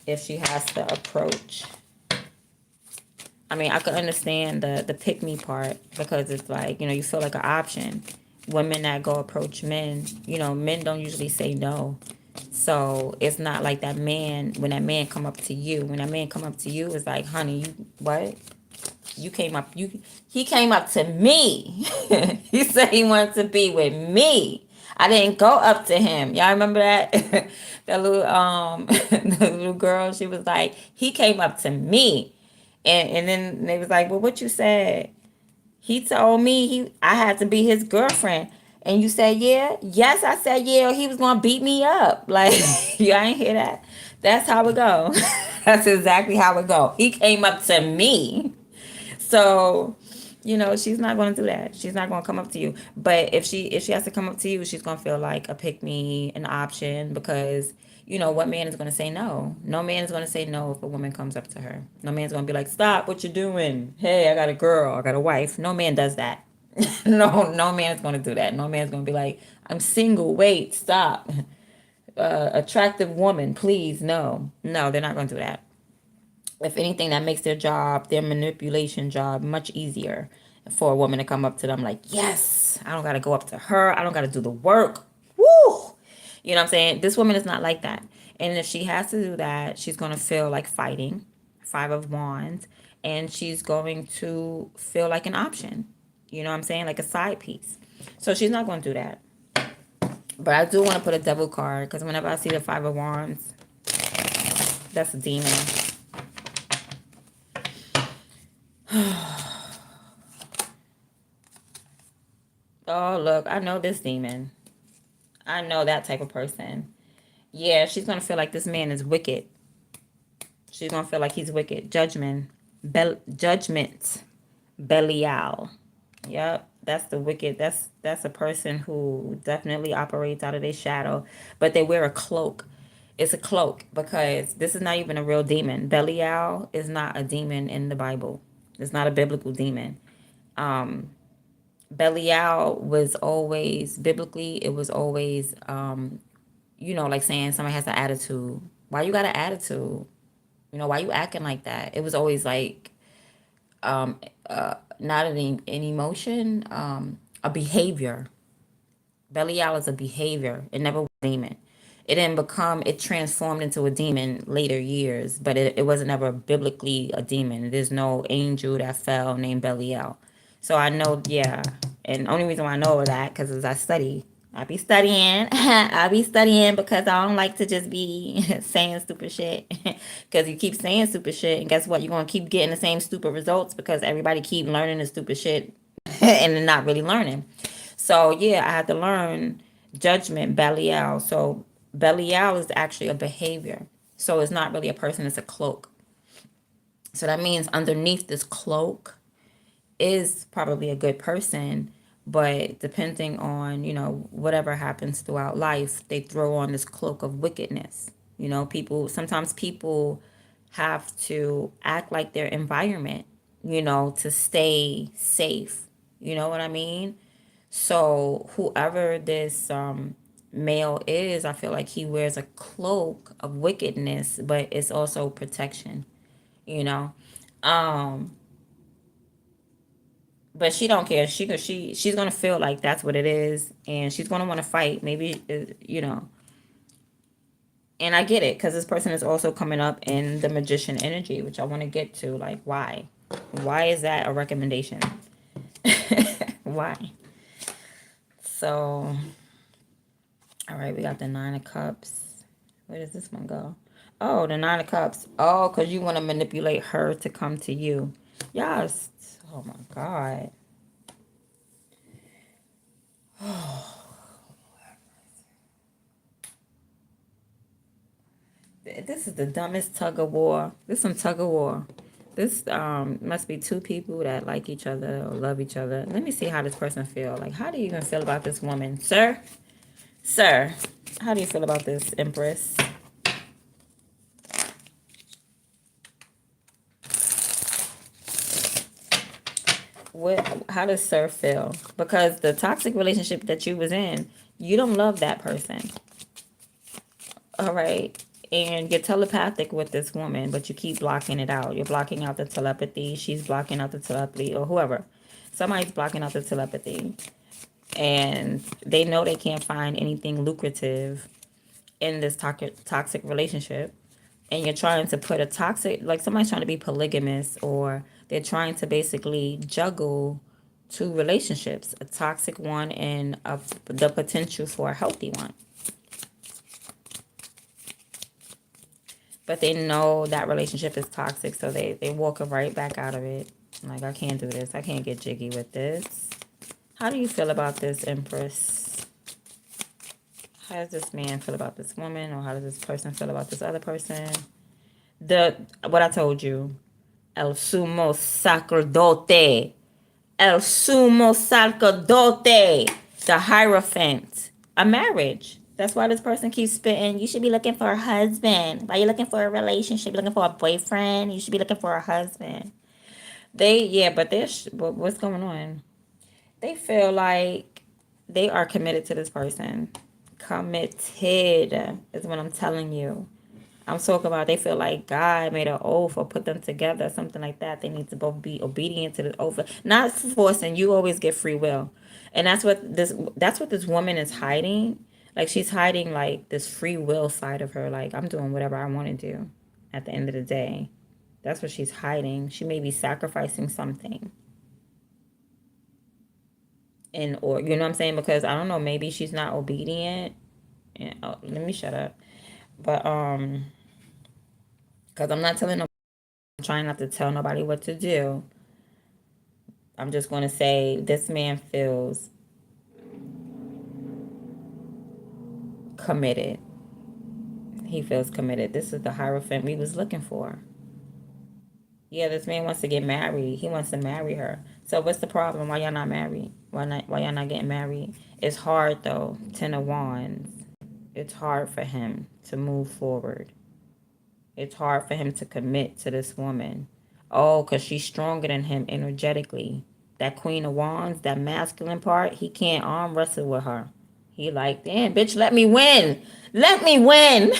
if she has to approach? I mean, I could understand the pick me part, because it's like, you feel like an option. Women that go approach men, men don't usually say no. So it's not like that man, when that man come up to you, it's like, honey, you what? He came up to me. He said he wanted to be with me. I didn't go up to him. Y'all remember that? That little the little girl, she was like, he came up to me. And then they was like, well, what you said? He told me I had to be his girlfriend. And you said, yeah? Yes, I said, yeah, or he was going to beat me up. Like, you ain't hear that? That's how it go. That's exactly how it go. He came up to me. So, she's not going to do that. She's not going to come up to you. But if she has to come up to you, she's going to feel like a pick me, an option, because what man is going to say no? No man is going to say no if a woman comes up to her. No man's going to be like, stop what you're doing. Hey, I got a girl, I got a wife. No man does that. No man is going to do that. No man's going to be like, I'm single. Wait, stop. Attractive woman, please. No, they're not going to do that. If anything, that makes their manipulation job, much easier, for a woman to come up to them like, yes, I don't got to go up to her. I don't got to do the work. Woo! You know what I'm saying? This woman is not like that. And if she has to do that, she's going to feel like fighting, 5 of Wands, and she's going to feel like an option. You know what I'm saying? Like a side piece. So she's not going to do that. But I do want to put a devil card, because whenever I see the 5 of Wands, that's a demon. Oh, look, I know this demon. I know that type of person. Yeah, she's going to feel like this man is wicked. She's going to feel like he's wicked. Judgment. Belial. Yep, that's the wicked. That's a person who definitely operates out of their shadow, but they wear a cloak. It's a cloak, because this is not even a real demon. Belial is not a demon in the Bible. It's not a biblical demon. Belial was always, biblically, it was always, like saying somebody has an attitude. Why you got an attitude? Why you acting like that? It was always like, not an emotion, a behavior. Belial is a behavior. It never was a demon. It transformed into a demon later years, but it wasn't ever biblically a demon. There's no angel that fell named Belial. So I know, yeah. And the only reason why I know that, because as I study, I be studying. I be studying because I don't like to just be saying stupid shit. Because you keep saying stupid shit, and guess what? You're going to keep getting the same stupid results, because everybody keep learning the stupid shit and they're not really learning. So yeah, I had to learn judgment, Belial. So Belial is actually a behavior. So it's not really a person, it's a cloak. So that means underneath this cloak is probably a good person, but depending on, whatever happens throughout life, they throw on this cloak of wickedness. Sometimes people have to act like their environment, to stay safe. You know what I mean? So whoever this male is, I feel like he wears a cloak of wickedness, but it's also protection, you know. Um, but she don't care. She's gonna feel like that's what it is, and she's gonna want to fight. Maybe and I get it, because this person is also coming up in the magician energy, which I want to get to. Like, why is that a recommendation? Why? So, all right, we got the Nine of Cups. Where does this one go? Oh, the Nine of Cups. Oh, because you want to manipulate her to come to you. Yes. Oh, my God. This is the dumbest tug of war. This is some tug of war. This must be two people that like each other or love each other. Let me see how this person feel. Like, how do you even feel about this woman? Sir? Sir, how do you feel about this, Empress? How does Sir feel? Because the toxic relationship that you was in, you don't love that person. All right. And you're telepathic with this woman, but you keep blocking it out. You're blocking out the telepathy. She's blocking out the telepathy, or whoever. Somebody's blocking out the telepathy. And they know they can't find anything lucrative in this toxic relationship. And you're trying to put a toxic, like somebody's trying to be polygamous, or they're trying to basically juggle two relationships, a toxic one and the potential for a healthy one. But they know that relationship is toxic, so they walk right back out of it. Like, I can't do this. I can't get jiggy with this. How do you feel about this, Empress? How does this man feel about this woman, or how does this person feel about this other person? What I told you, el sumo sacerdote, el sumo sacerdote, the Hierophant, a marriage. That's why this person keeps spitting. You should be looking for a husband. Why are you looking for a relationship? Looking for a boyfriend? You should be looking for a husband. But what's going on? They feel like they are committed to this person. Committed is what I'm telling you. I'm talking about, they feel like God made an oath or put them together, something like that. They need to both be obedient to the oath. Not forcing. You always get free will. And that's what this woman is hiding. Like, she's hiding like this free will side of her. Like, I'm doing whatever I want to do at the end of the day. That's what she's hiding. She may be sacrificing something. And or you know what I'm saying? Because I don't know, maybe she's not obedient. And, let me shut up. But because I'm not telling, I'm trying not to tell nobody what to do. I'm just going to say this man feels committed. He feels committed. This is the Hierophant we was looking for. Yeah, this man wants to get married. He wants to marry her. So what's the problem? Why y'all not married? Why y'all not getting married? It's hard though. Ten of Wands. It's hard for him to move forward. It's hard for him to commit to this woman. Oh, because she's stronger than him energetically. That Queen of Wands, that masculine part, he can't arm wrestle with her. He like, damn, bitch, let me win. Let me win.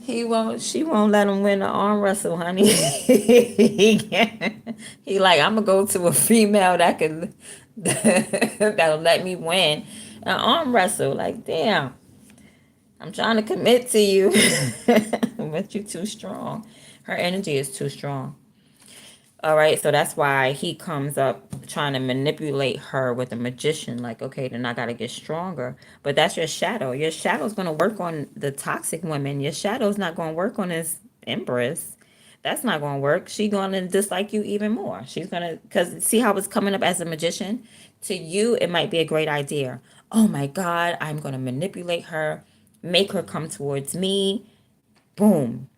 She won't let him win the arm wrestle, honey. he can't. He like, I'm gonna go to a female that can that'll let me win an arm wrestle. Like, damn, I'm trying to commit to you, but you too strong. Her energy is too strong. All right, so that's why he comes up trying to manipulate her with a magician. Like, okay, then I got to get stronger. But that's your shadow. Your shadow's going to work on the toxic women. Your shadow's not going to work on this empress. That's not going to work. She's going to dislike you even more. She's going to, because see how it's coming up as a magician? To you, it might be a great idea. Oh my God, I'm going to manipulate her, make her come towards me. Boom,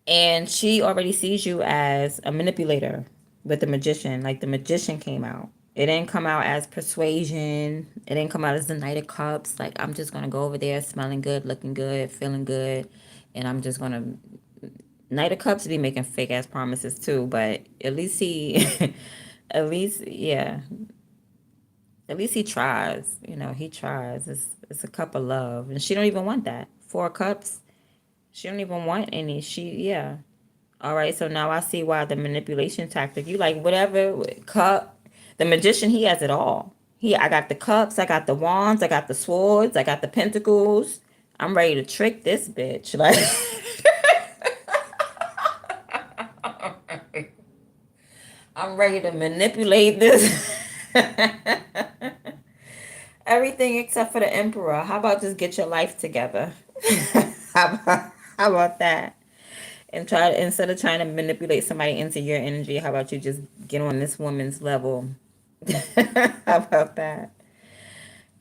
and she already sees you as a manipulator with the magician. Like the magician came out. It didn't come out as persuasion. It didn't come out as the Knight of Cups. Like, I'm just going to go over there smelling good, looking good, feeling good. And I'm just going to. Knight of Cups be making fake ass promises too. But at least he. At least, yeah. At least he tries. You know, he tries. It's a cup of love. And she don't even want that. 4 cups. She don't even want any. Yeah. All right, so now I see why the manipulation tactic. You like whatever cup. The magician, he has it all. I got the cups, I got the wands, I got the swords, I got the pentacles. I'm ready to trick this bitch. Like, I'm ready to manipulate this. Everything except for the emperor. How about just get your life together? How about that? And instead of trying to manipulate somebody into your energy, how about you just get on this woman's level? How about that?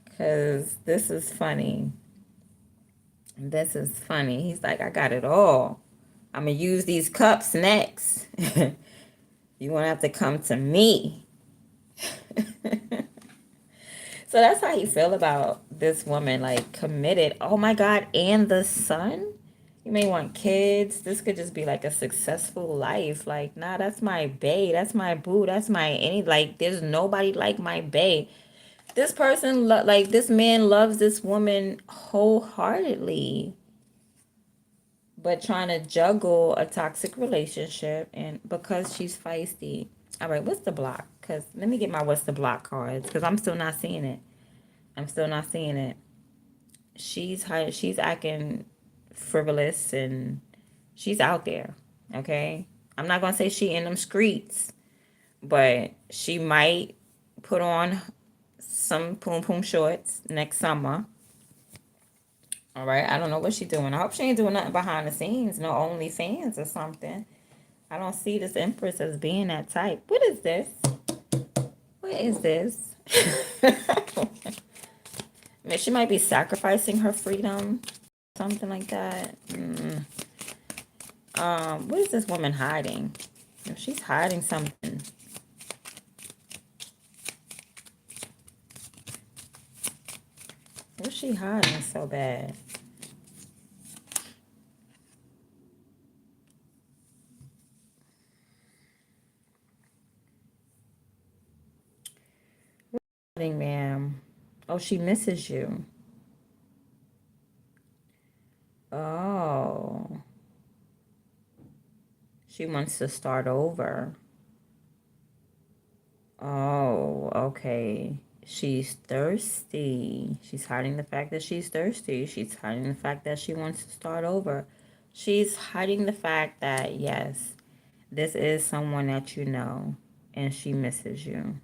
Because this is funny. This is funny. He's like, I got it all. I'm going to use these cups next. You won't have to come to me. So that's how you feel about this woman, like committed. Oh my God. And the son? You may want kids. This could just be like a successful life. Like, nah, that's my bae. That's my boo. That's my any. Like, there's nobody like my bae. This person, like, this man loves this woman wholeheartedly, but trying to juggle a toxic relationship and because she's feisty. All right, what's the block? Because let me get my what's the block cards because I'm still not seeing it. I'm still not seeing it. She's acting frivolous and she's out there. Okay, I'm not gonna say she in them streets, but she might put on some poom poom shorts next summer. All right, I don't know what she's doing. I hope she ain't doing nothing behind the scenes, no OnlyFans or something. I don't see this Empress as being that type. What is this? What is this? I mean, she might be sacrificing her freedom, something like that. What is this woman hiding? If she's hiding something. What's she hiding so bad? Ma'am. Oh, she misses you. Oh. She wants to start over. Oh, okay. She's thirsty. She's hiding the fact that she's thirsty. She's hiding the fact that she wants to start over. She's hiding the fact that, yes, this is someone that you know, and she misses you.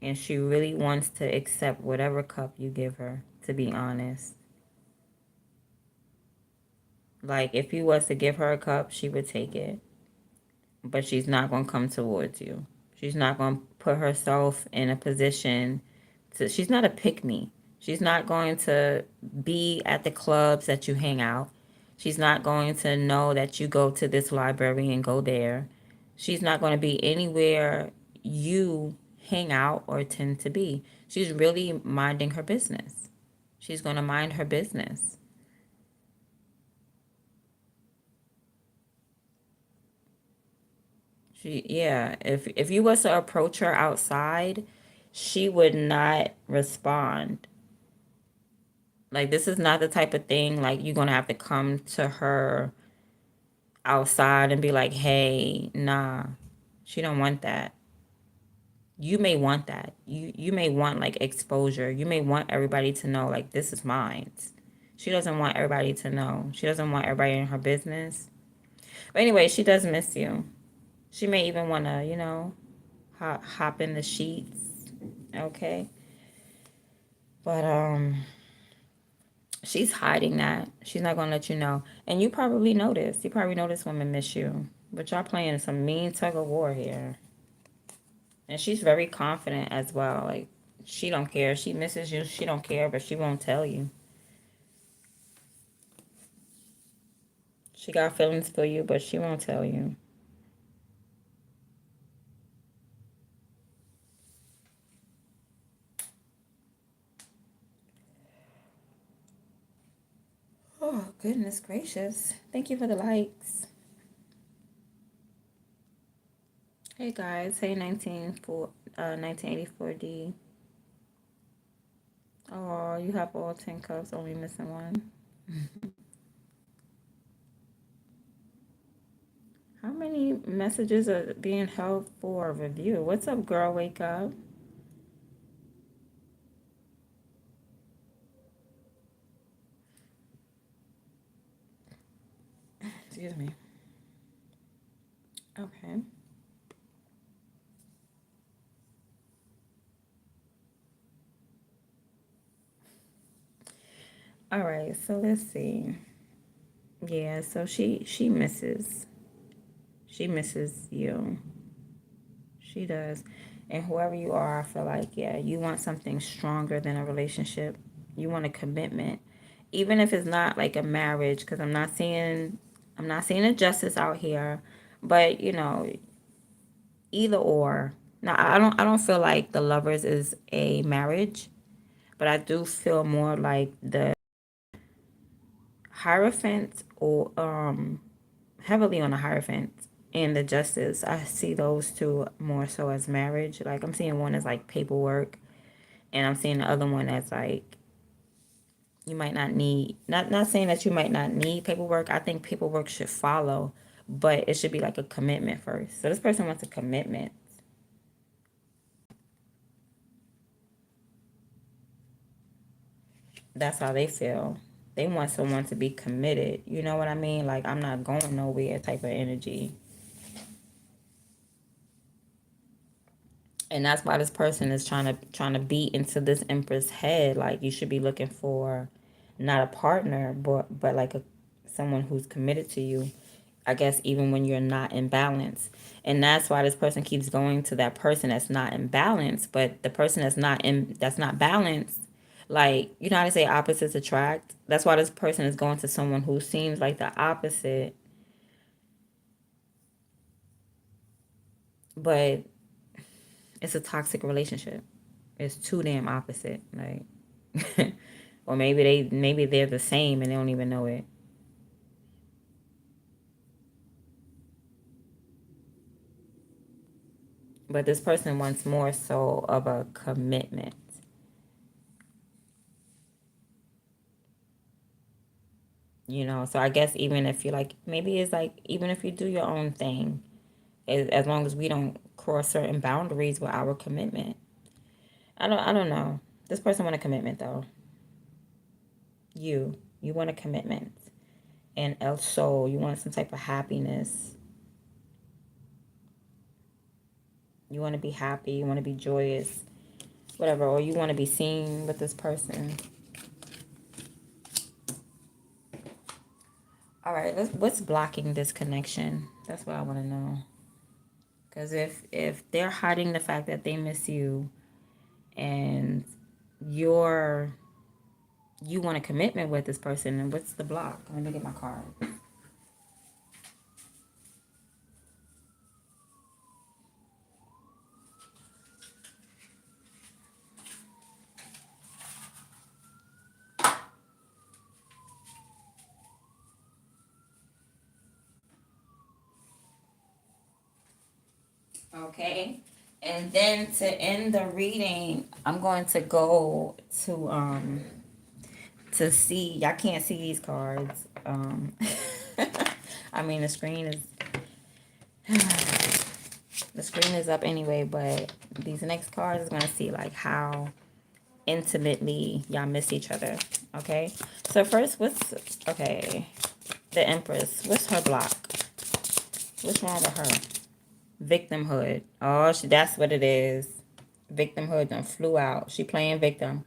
And she really wants to accept whatever cup you give her, to be honest. Like, if you was to give her a cup, she would take it. But she's not going to come towards you. She's not going to put herself in a position to, she's not a pick-me. She's not going to be at the clubs that you hang out. She's not going to know that you go to this library and go there. She's not going to be anywhere you hang out or tend to be. She's really minding her business. She's going to mind her business. Yeah, if you was to approach her outside, she would not respond. Like, this is not the type of thing like you're going to have to come to her outside and be like, "Hey, nah." She don't want that. You may want that. You may want like exposure. You may want everybody to know like this is mine. She doesn't want everybody to know. She doesn't want everybody in her business. But anyway, she does miss you. She may even want to, hop in the sheets. Okay. But she's hiding that. She's not gonna let you know. And you probably noticed. You probably noticed women miss you. But y'all playing some mean tug of war here. And she's very confident as well. Like, she don't care. She misses you. She don't care, but she won't tell you. She got feelings for you, but she won't tell you. Oh, goodness gracious. Thank you for the likes. Hey, guys. Hey, 1984D. Oh, you have all 10 cups, only missing one. How many messages are being held for review? What's up, girl? Wake up. Excuse me. Okay. All right. So let's see. Yeah. So she misses. She misses you. She does. And whoever you are, I feel like, yeah, you want something stronger than a relationship. You want a commitment. Even if it's not like a marriage, because I'm not seeing a justice out here. But, either or. Now I don't feel like the lovers is a marriage, but I do feel more like the Hierophant or heavily on the Hierophant and the Justice. I see those two more so as marriage. Like, I'm seeing one as like paperwork, and I'm seeing the other one as like you might not need. Not saying that you might not need paperwork. I think paperwork should follow, but it should be like a commitment first. So this person wants a commitment. That's how they feel. They want someone to be committed. You know what I mean? Like, I'm not going nowhere type of energy. And that's why this person is trying to beat into this empress head. Like, you should be looking for not a partner, but like a someone who's committed to you. I guess even when you're not in balance. And that's why this person keeps going to that person that's not in balance. But the person that's not balanced, like, you know how to say opposites attract? That's why this person is going to someone who seems like the opposite, but it's a toxic relationship. It's too damn opposite. Like, or maybe they're the same and they don't even know it. But this person wants more so of a commitment. So I guess even if you like, maybe it's like, even if you do your own thing, as long as we don't cross certain boundaries with our commitment. I don't know. This person want a commitment though. You want a commitment. And also you want some type of happiness. You want to be happy, you want to be joyous, whatever, or you want to be seen with this person. All right, what's blocking this connection? That's what I want to know. Because if they're hiding the fact that they miss you, and you're you want a commitment with this person, then what's the block? Let me get my card. Okay. And then to end the reading, I'm going to go to see. Y'all can't see these cards. I mean the screen is up anyway, but these next cards is gonna see like how intimately y'all miss each other. Okay. So first, okay? The Empress. What's her block? What's wrong with her? Victimhood. Oh, that's what it is. Victimhood done flew out. She playing victim.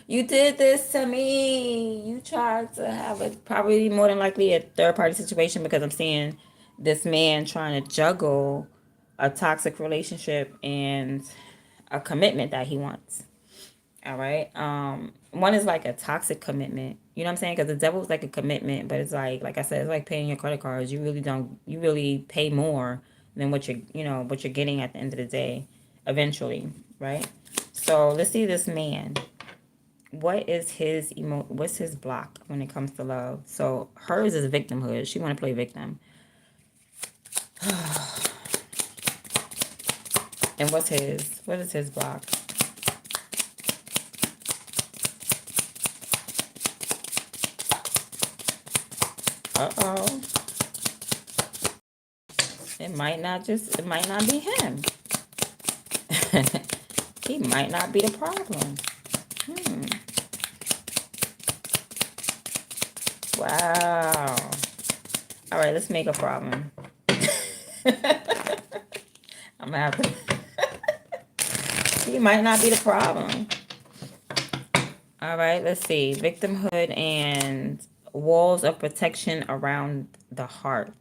You did this to me. You tried to have a probably more than likely a third party situation, because I'm seeing this man trying to juggle a toxic relationship and a commitment that he wants. All right. One is like a toxic commitment. You know what I'm saying? Because the devil is like a commitment, but it's like I said, it's like paying your credit cards. You really pay more than what you're getting at the end of the day, eventually, right? So let's see this man. What's his block when it comes to love? So hers is victimhood. She want to play victim. And what is his block? Uh-oh. It might not be him. He might not be the problem. Wow. All right, let's make a problem. I'm gonna have to. He might not be the problem. All right, let's see. Victimhood and walls of protection around the heart.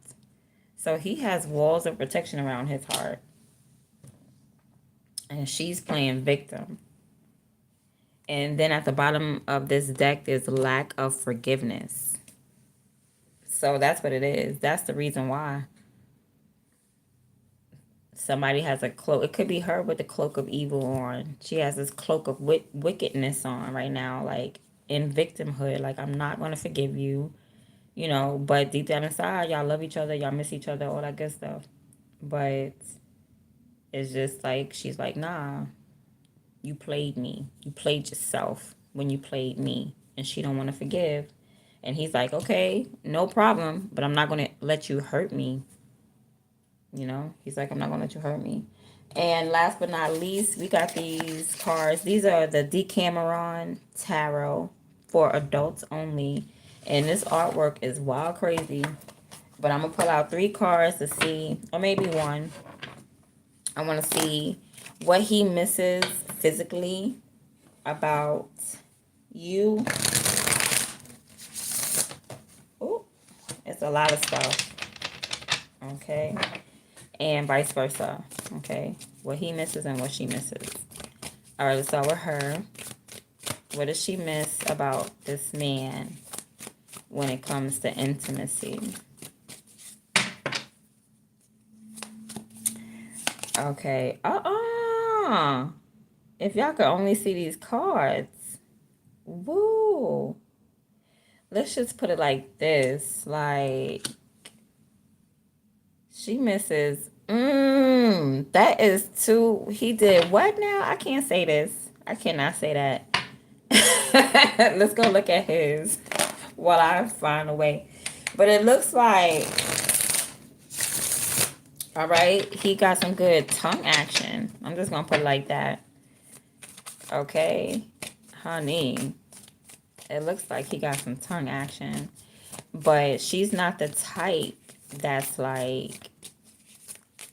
So he has walls of protection around his heart. And she's playing victim. And then at the bottom of this deck, there's lack of forgiveness. So that's what it is. That's the reason why. Somebody has a cloak. It could be her with the cloak of evil on. She has this cloak of wickedness on right now, like in victimhood. Like, I'm not going to forgive you, but deep down inside, y'all love each other, y'all miss each other, all that good stuff. But it's just like, she's like, nah, you played me. You played yourself when you played me. And she don't want to forgive. And he's like, okay, no problem, but I'm not going to let you hurt me. He's like, I'm not going to let you hurt me. And last but not least, we got these cards. These are the Decameron Tarot for adults only. And this artwork is wild crazy. But I'm going to pull out 3 cards to see, or maybe one. I want to see what he misses physically about you. Oh, it's a lot of stuff. Okay. And vice versa. Okay. What he misses and what she misses. All right, let's start with her. What does she miss about this man when it comes to intimacy? Okay. If y'all could only see these cards. Woo. Let's just put it like this. Like, she misses. That is too. He did what now? I can't say this. I cannot say that. Let's go look at his while I find a way. But it looks like, all right, he got some good tongue action. I'm just going to put it like that. Okay, honey. It looks like he got some tongue action. But she's not the type that's like,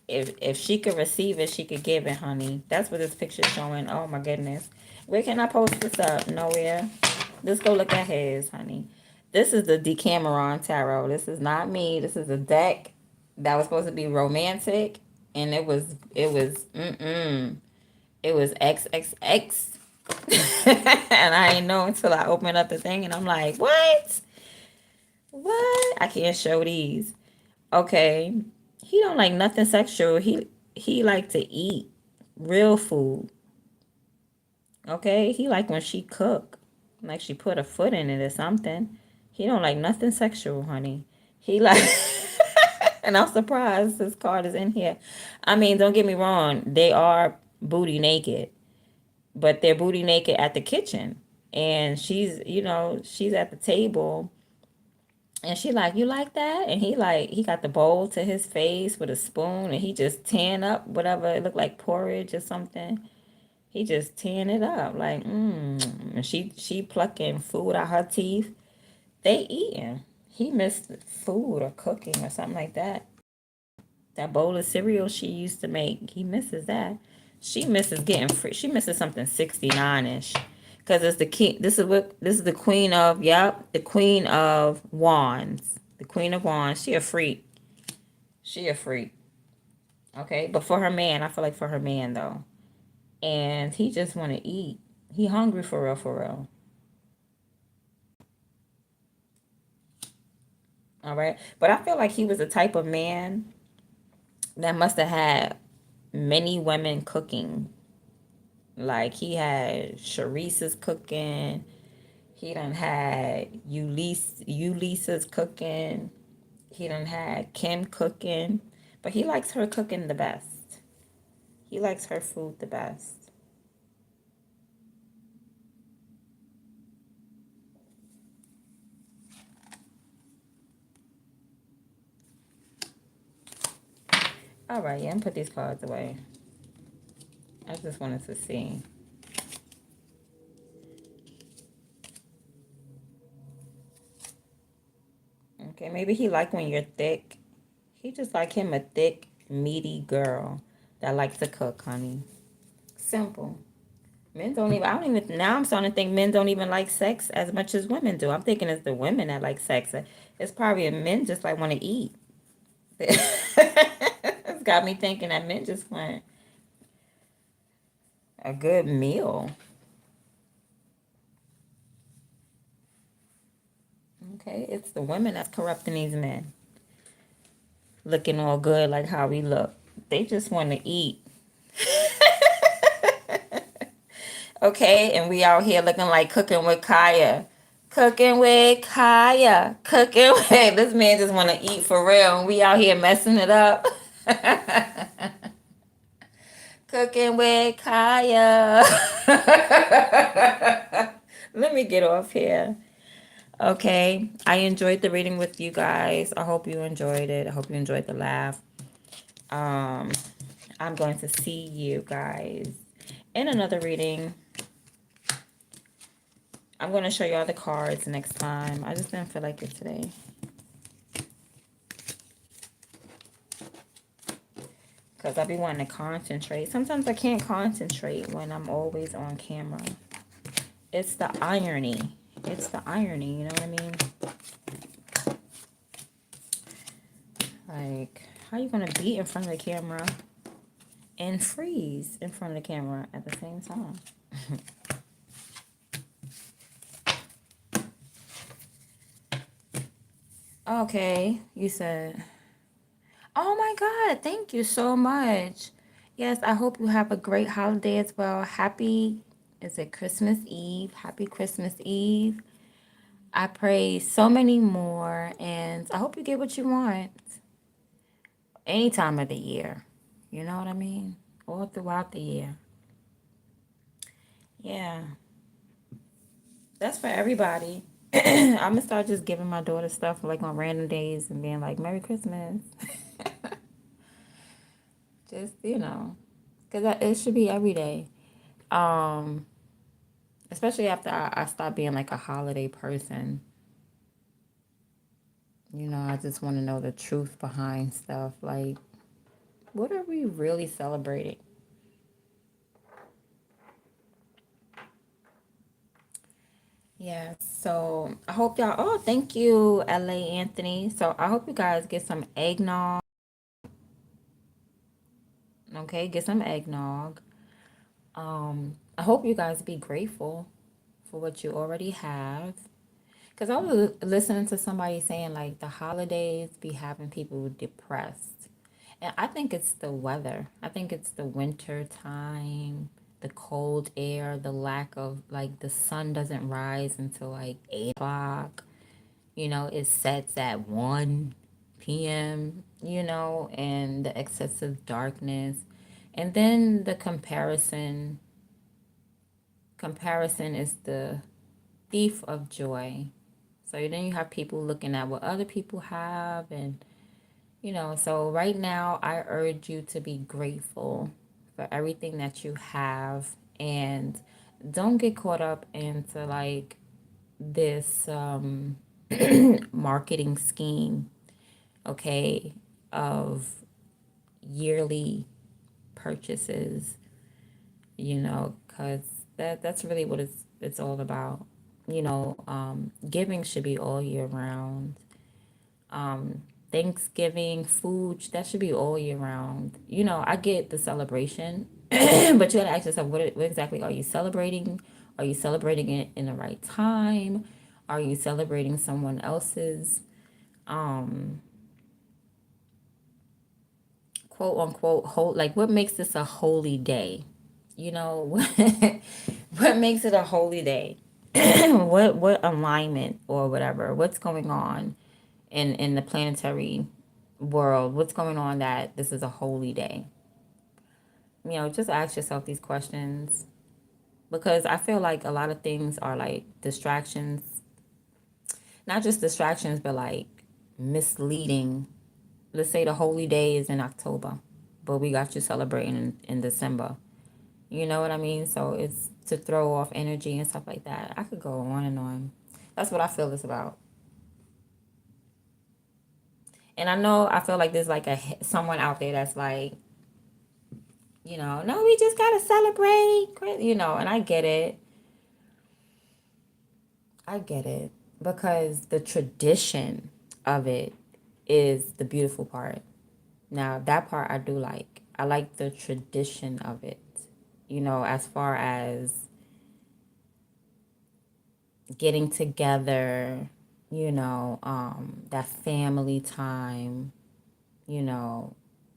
if she could receive it, she could give it, honey. That's what this picture's showing. Oh, my goodness. Where can I post this up? Nowhere. Let's go look at his, honey. This is the Decameron Tarot. This is not me. This is a deck that was supposed to be romantic. And it was XXX. And I ain't know until I opened up the thing and I'm like, what? What? I can't show these. Okay. He don't like nothing sexual. He like to eat real food. Okay? He like when she cook. Like she put a foot in it or something. He don't like nothing sexual, honey. He like And I'm surprised this card is in here. I mean, don't get me wrong, they are booty naked, but they're booty naked at the kitchen. And she's at the table, and she like, you like that? And he got the bowl to his face with a spoon, and he just tearing up whatever it looked like, porridge or something. He just tearing it up like, and she plucking food out her teeth. They eating. He missed food or cooking or something like that. That bowl of cereal she used to make, he misses that. She misses getting free. She misses something 69-ish. Cause it's the king. This is the queen of, yep, the queen of wands. The queen of wands. She a freak. She a freak. Okay, but for her man, I feel like for her man though, and he just want to eat. He hungry for real, for real. All right, but I feel like he was the type of man that must have had many women cooking. Like he had Sharice's cooking. He done had Ulisa's cooking. He done had Kim cooking. But he likes her cooking the best. He likes her food the best. All right, yeah, I'm put these cards away. I just wanted to see. Okay, maybe he like when you're thick. He just like him a thick, meaty girl that likes to cook, honey. Simple. Men don't even, I don't even, now I'm starting to think men don't even like sex as much as women do. I'm thinking it's the women that like sex. It's probably men just like want to eat. It's got me thinking that men just want a good meal. Okay, it's the women that's corrupting these men. Looking all good like how we look. They just want to eat. Okay, and we out here looking like cooking with Kaya. Cooking with Kaya. Cooking with this man just wanna eat for real, and we out here messing it up. Cooking with Kaya. Let me get off here. Okay. I enjoyed the reading with you guys. I hope you enjoyed it. I hope you enjoyed the laugh. Um, I'm going to see you guys in another reading. I'm going to show y'all the cards next time. I just didn't feel like it today. Because I be wanting to concentrate. Sometimes I can't concentrate when I'm always on camera. It's the irony. It's the irony, you know what I mean? Like, how you going to be in front of the camera and freeze in front of the camera at the same time? Okay, you said, oh my God, thank you so much. Yes, I hope you have a great holiday as well. Happy, is it Christmas Eve? Happy Christmas Eve. I pray so many more, and I hope you get what you want any time of the year. You know what I mean? All throughout the year. Yeah, that's for everybody. I'm gonna start just giving my daughter stuff like on random days and being like, Merry Christmas. Just, because it should be every day. Um, Especially after I stop being like a holiday person. I just want to know the truth behind stuff. Like, what are we really celebrating? Yeah, so I hope y'all, oh, thank you, LA Anthony. So I hope you guys get some eggnog. Okay, get some eggnog. I hope you guys be grateful for what you already have. Because I was listening to somebody saying like the holidays be having people depressed. And I think it's the weather. I think it's the winter time, the cold air, the lack of like the sun doesn't rise until like 8 o'clock. It sets at 1. p.m., and the excessive darkness. And then the comparison. Comparison is the thief of joy. So then you have people looking at what other people have, and so right now I urge you to be grateful for everything that you have, and don't get caught up into like this marketing scheme, okay, of yearly purchases, because that's really what it's all about. Giving should be all year round. Thanksgiving food, that should be all year round. I get the celebration, but you gotta ask yourself, what exactly are you celebrating? Are you celebrating it in the right time? Are you celebrating someone else's quote unquote whole, like, what makes this a holy day? What makes it a holy day? What alignment or whatever? What's going on in the planetary world? What's going on that this is a holy day? Just ask yourself these questions, because I feel like a lot of things are like distractions, not just distractions, but like misleading. Let's say the holy day is in October, but we got you celebrating in December. You know what I mean? So it's to throw off energy and stuff like that. I could go on and on. That's what I feel it's about. And I feel like there's like someone out there that's like, no, we just gotta celebrate, and I get it. I get it, because the tradition of it is the beautiful part. Now, that part I do like. I like the tradition of it, as far as getting together, that family time, you know,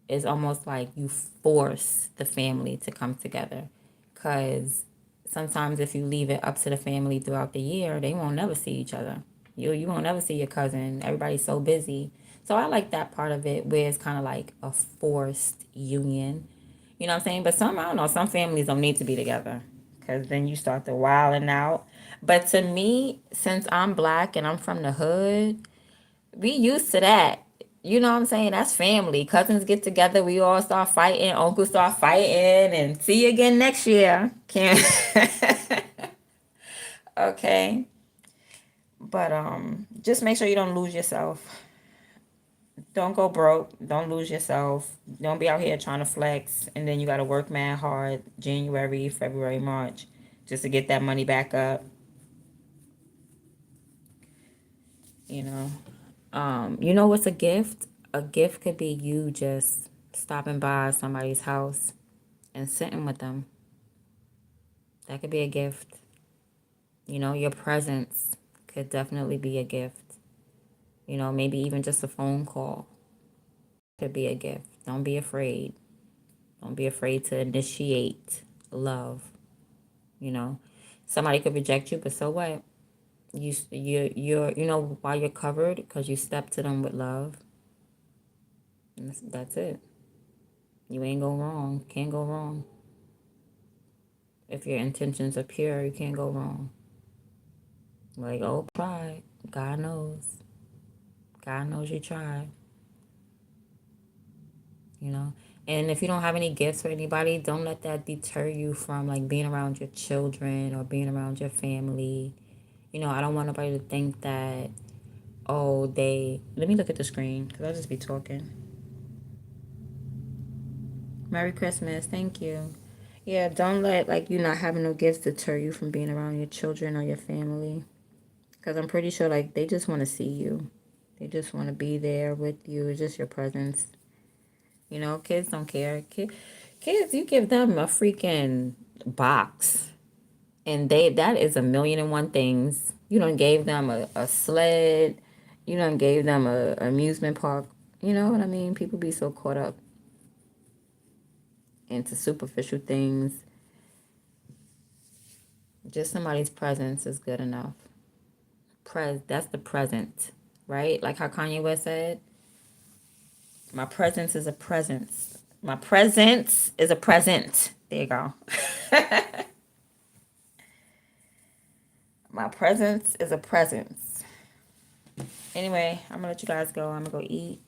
it's almost like you force the family to come together. Because sometimes if you leave it up to the family throughout the year, they won't never see each other. You won't never see your cousin. Everybody's so busy. So I like that part of it, where it's kind of like a forced union. You know what I'm saying? But I don't know, some families don't need to be together, because then you start to wilding out. But to me, since I'm black and I'm from the hood, we used to that. You know what I'm saying? That's family. Cousins get together. We all start fighting. Uncles start fighting. And see you again next year. Can't. Okay. But just make sure you don't lose yourself. Don't go broke. Don't lose yourself. Don't be out here trying to flex, and then you got to work mad hard January, February, March, just to get that money back up. You know. What's a gift? A gift could be you just stopping by somebody's house and sitting with them. That could be a gift. Your presence could definitely be a gift. Maybe even just a phone call could be a gift. Don't be afraid. Don't be afraid to initiate love. You know, somebody could reject you, but so what? Why you're covered, because you step to them with love. That's it. You ain't go wrong. Can't go wrong. If your intentions are pure, you can't go wrong. Like, oh, pride. God knows. God knows you tried. You know? And if you don't have any gifts for anybody, don't let that deter you from like being around your children or being around your family. I don't want nobody to think that, oh, let me look at the screen, because I'll just be talking. Merry Christmas. Thank you. Yeah, don't let like you not having no gifts deter you from being around your children or your family. Because I'm pretty sure like they just want to see you. They just want to be there with you. It's just your presence. Kids don't care. Kids, you give them a freaking box, and that is a million and one things. You done gave them a sled. You done gave them a amusement park. You know what I mean? People be so caught up into superficial things. Just somebody's presence is good enough. That's the present, right? Like how Kanye West said, My presence is a presence. My presence is a present. There you go. My presence is a presence. Anyway, I'm gonna let you guys go. I'm gonna go eat.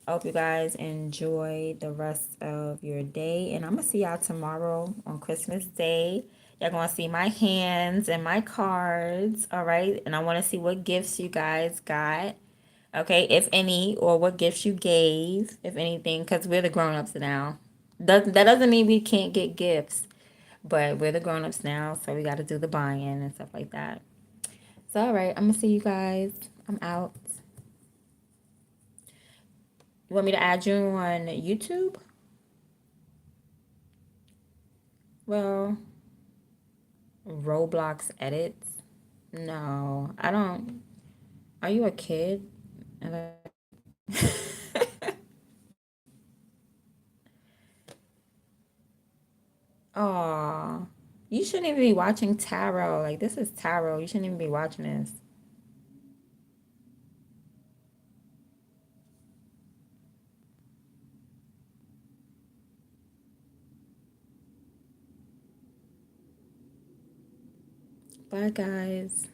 I hope you guys enjoy the rest of your day. And I'm gonna see y'all tomorrow on Christmas Day. Y'all gonna see my hands and my cards. All right. And I wanna see what gifts you guys got. Okay, if any, or what gifts you gave, if anything, because we're the grown-ups now. That doesn't mean we can't get gifts, but we're the grown-ups now, so we got to do the buy-in and stuff like that. So, all right, I'm going to see you guys. I'm out. You want me to add you on YouTube? Well, Roblox edits? No, I don't. Are you a kid? Aw. You shouldn't even be watching tarot. Like, this is tarot. You shouldn't even be watching this. Bye, guys.